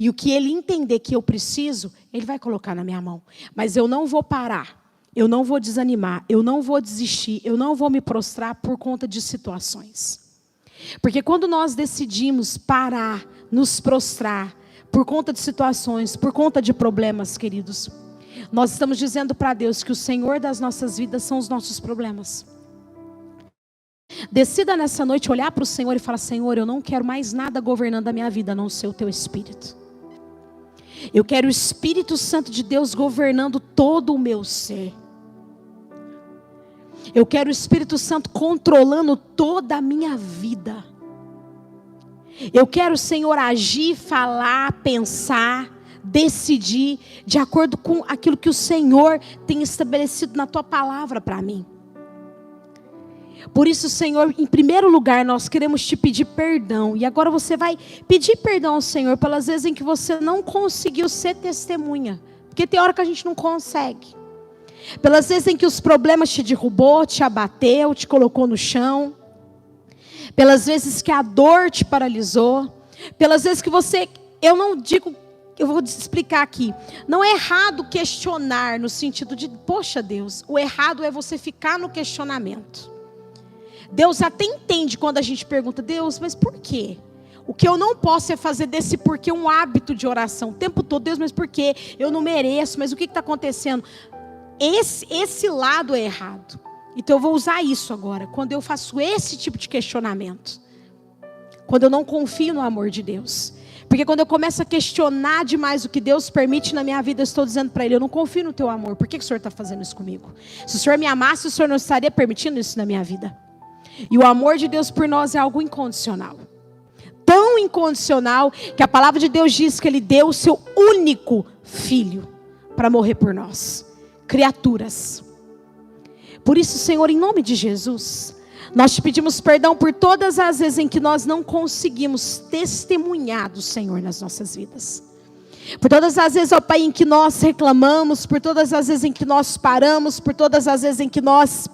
E o que Ele entender que eu preciso, Ele vai colocar na minha mão. Mas eu não vou parar. Eu não vou desanimar. Eu não vou desistir. Eu não vou me prostrar por conta de situações. Porque quando nós decidimos parar, nos prostrar, por conta de situações, por conta de problemas, queridos, nós estamos dizendo para Deus que o Senhor das nossas vidas são os nossos problemas. Decida nessa noite olhar para o Senhor e falar: Senhor, eu não quero mais nada governando a minha vida, a não ser o Teu Espírito. Eu quero o Espírito Santo de Deus governando todo o meu ser. Eu quero o Espírito Santo controlando toda a minha vida. Eu quero, Senhor, agir, falar, pensar, decidir de acordo com aquilo que o Senhor tem estabelecido na Tua palavra para mim. Por isso, Senhor, em primeiro lugar, nós queremos Te pedir perdão. E agora você vai pedir perdão ao Senhor pelas vezes em que você não conseguiu ser testemunha. Porque tem hora que a gente não consegue. Pelas vezes em que os problemas te derrubou, te abateu, te colocou no chão. Pelas vezes que a dor te paralisou. Pelas vezes que você, eu vou explicar aqui. Não é errado questionar no sentido de, poxa Deus, o errado é você ficar no questionamento. Deus até entende quando a gente pergunta: Deus, mas por quê? O que eu não posso é fazer desse porquê um hábito de oração. O tempo todo: Deus, mas por quê? Eu não mereço, mas o que está acontecendo? Esse lado é errado. Então eu vou usar isso agora, quando eu faço esse tipo de questionamento. Quando eu não confio no amor de Deus. Porque quando eu começo a questionar demais o que Deus permite na minha vida, eu estou dizendo para Ele: eu não confio no Teu amor. Por que o Senhor está fazendo isso comigo? Se o Senhor me amasse, o Senhor não estaria permitindo isso na minha vida. E o amor de Deus por nós é algo incondicional. Tão incondicional que a palavra de Deus diz que Ele deu o Seu único Filho para morrer por nós. Criaturas. Por isso, Senhor, em nome de Jesus, nós Te pedimos perdão por todas as vezes em que nós não conseguimos testemunhar do Senhor nas nossas vidas. Por todas as vezes, ó Pai, em que nós reclamamos, por todas as vezes em que nós paramos, por todas as vezes em que nós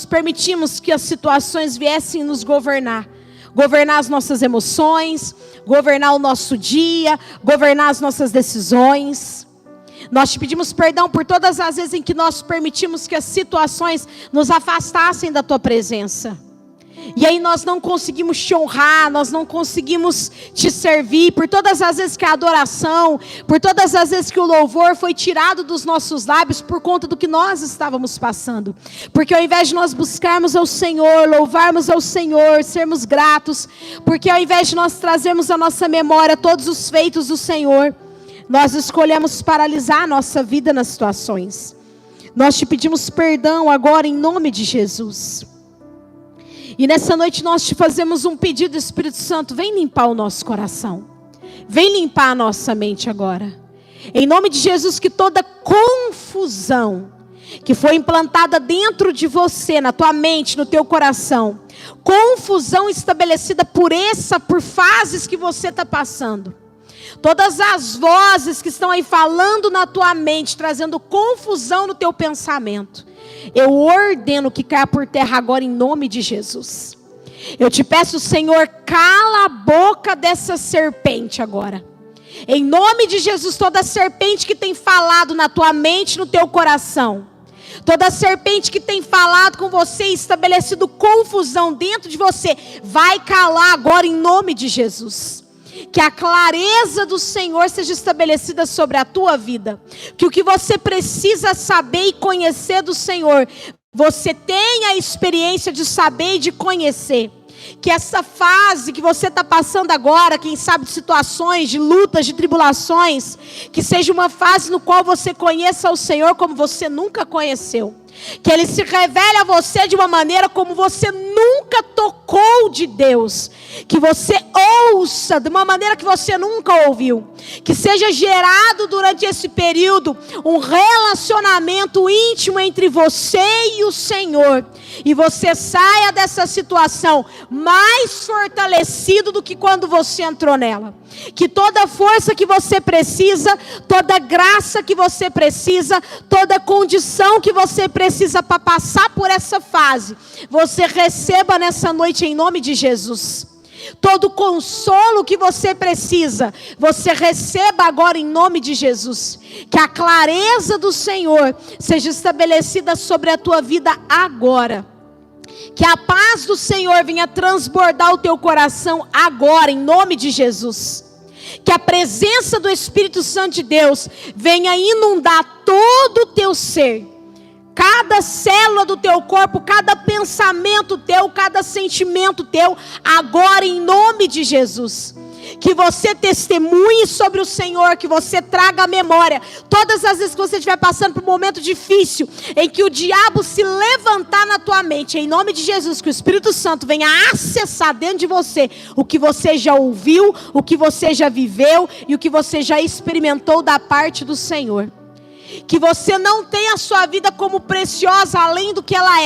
permitimos que as situações viessem nos governar. Governar as nossas emoções, governar o nosso dia, governar as nossas decisões. Nós Te pedimos perdão por todas as vezes em que nós permitimos que as situações nos afastassem da Tua presença. E aí nós não conseguimos Te honrar, nós não conseguimos Te servir. Por todas as vezes que a adoração, por todas as vezes que o louvor foi tirado dos nossos lábios por conta do que nós estávamos passando. Porque ao invés de nós buscarmos ao Senhor, louvarmos ao Senhor, sermos gratos, porque ao invés de nós trazermos à nossa memória todos os feitos do Senhor, nós escolhemos paralisar a nossa vida nas situações. Nós Te pedimos perdão agora em nome de Jesus. E nessa noite nós Te fazemos um pedido, Espírito Santo, vem limpar o nosso coração. Vem limpar a nossa mente agora. Em nome de Jesus, que toda confusão que foi implantada dentro de você, na tua mente, no teu coração, confusão estabelecida por fases que você está passando. Todas as vozes que estão aí falando na tua mente, trazendo confusão no teu pensamento, eu ordeno que caia por terra agora em nome de Jesus. Eu Te peço, Senhor, cala a boca dessa serpente agora. Em nome de Jesus, toda serpente que tem falado na tua mente, no teu coração, toda serpente que tem falado com você e estabelecido confusão dentro de você, vai calar agora em nome de Jesus. Que a clareza do Senhor seja estabelecida sobre a tua vida. Que o que você precisa saber e conhecer do Senhor, você tenha a experiência de saber e de conhecer. Que essa fase que você está passando agora, quem sabe de situações, de lutas, de tribulações, que seja uma fase no qual você conheça o Senhor como você nunca conheceu. Que Ele se revele a você de uma maneira como você nunca tocou de Deus. Que você ouça de uma maneira que você nunca ouviu. Que seja gerado durante esse período um relacionamento íntimo entre você e o Senhor. E você saia dessa situação mais fortalecido do que quando você entrou nela. Que toda força que você precisa, toda graça que você precisa, toda condição que você precisa para passar por essa fase, você receba nessa noite em nome de Jesus. Todo consolo que você precisa, você receba agora em nome de Jesus. Que a clareza do Senhor seja estabelecida sobre a tua vida agora. Que a paz do Senhor venha transbordar o teu coração agora, em nome de Jesus. Que a presença do Espírito Santo de Deus venha inundar todo o teu ser. Cada célula do teu corpo, cada pensamento teu, cada sentimento teu, agora em nome de Jesus. Que você testemunhe sobre o Senhor, que você traga a memória. Todas as vezes que você estiver passando por um momento difícil, em que o diabo se levantar na tua mente, em nome de Jesus, que o Espírito Santo venha acessar dentro de você o que você já ouviu, o que você já viveu e o que você já experimentou da parte do Senhor. Que você não tenha a sua vida como preciosa além do que ela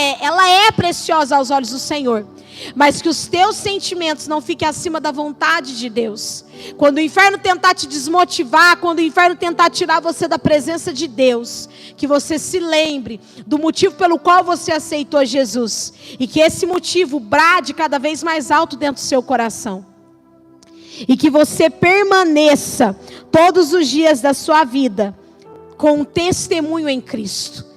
é preciosa aos olhos do Senhor. Mas que os teus sentimentos não fiquem acima da vontade de Deus. Quando o inferno tentar te desmotivar, quando o inferno tentar tirar você da presença de Deus, que você se lembre do motivo pelo qual você aceitou Jesus. E que esse motivo brade cada vez mais alto dentro do seu coração. E que você permaneça todos os dias da sua vida com um testemunho em Cristo.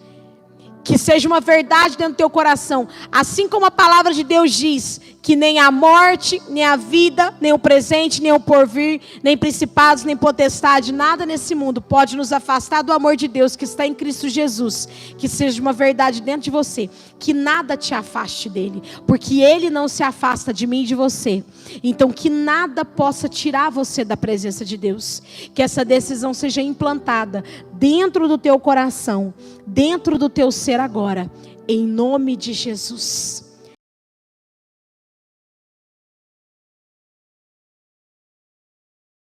Que seja uma verdade dentro do teu coração. Assim como a palavra de Deus diz que nem a morte, nem a vida, nem o presente, nem o porvir, nem principados, nem potestade, nada nesse mundo pode nos afastar do amor de Deus que está em Cristo Jesus. Que seja uma verdade dentro de você. Que nada te afaste dele. Porque ele não se afasta de mim e de você. Então que nada possa tirar você da presença de Deus. Que essa decisão seja implantada dentro do teu coração, dentro do teu ser agora, em nome de Jesus.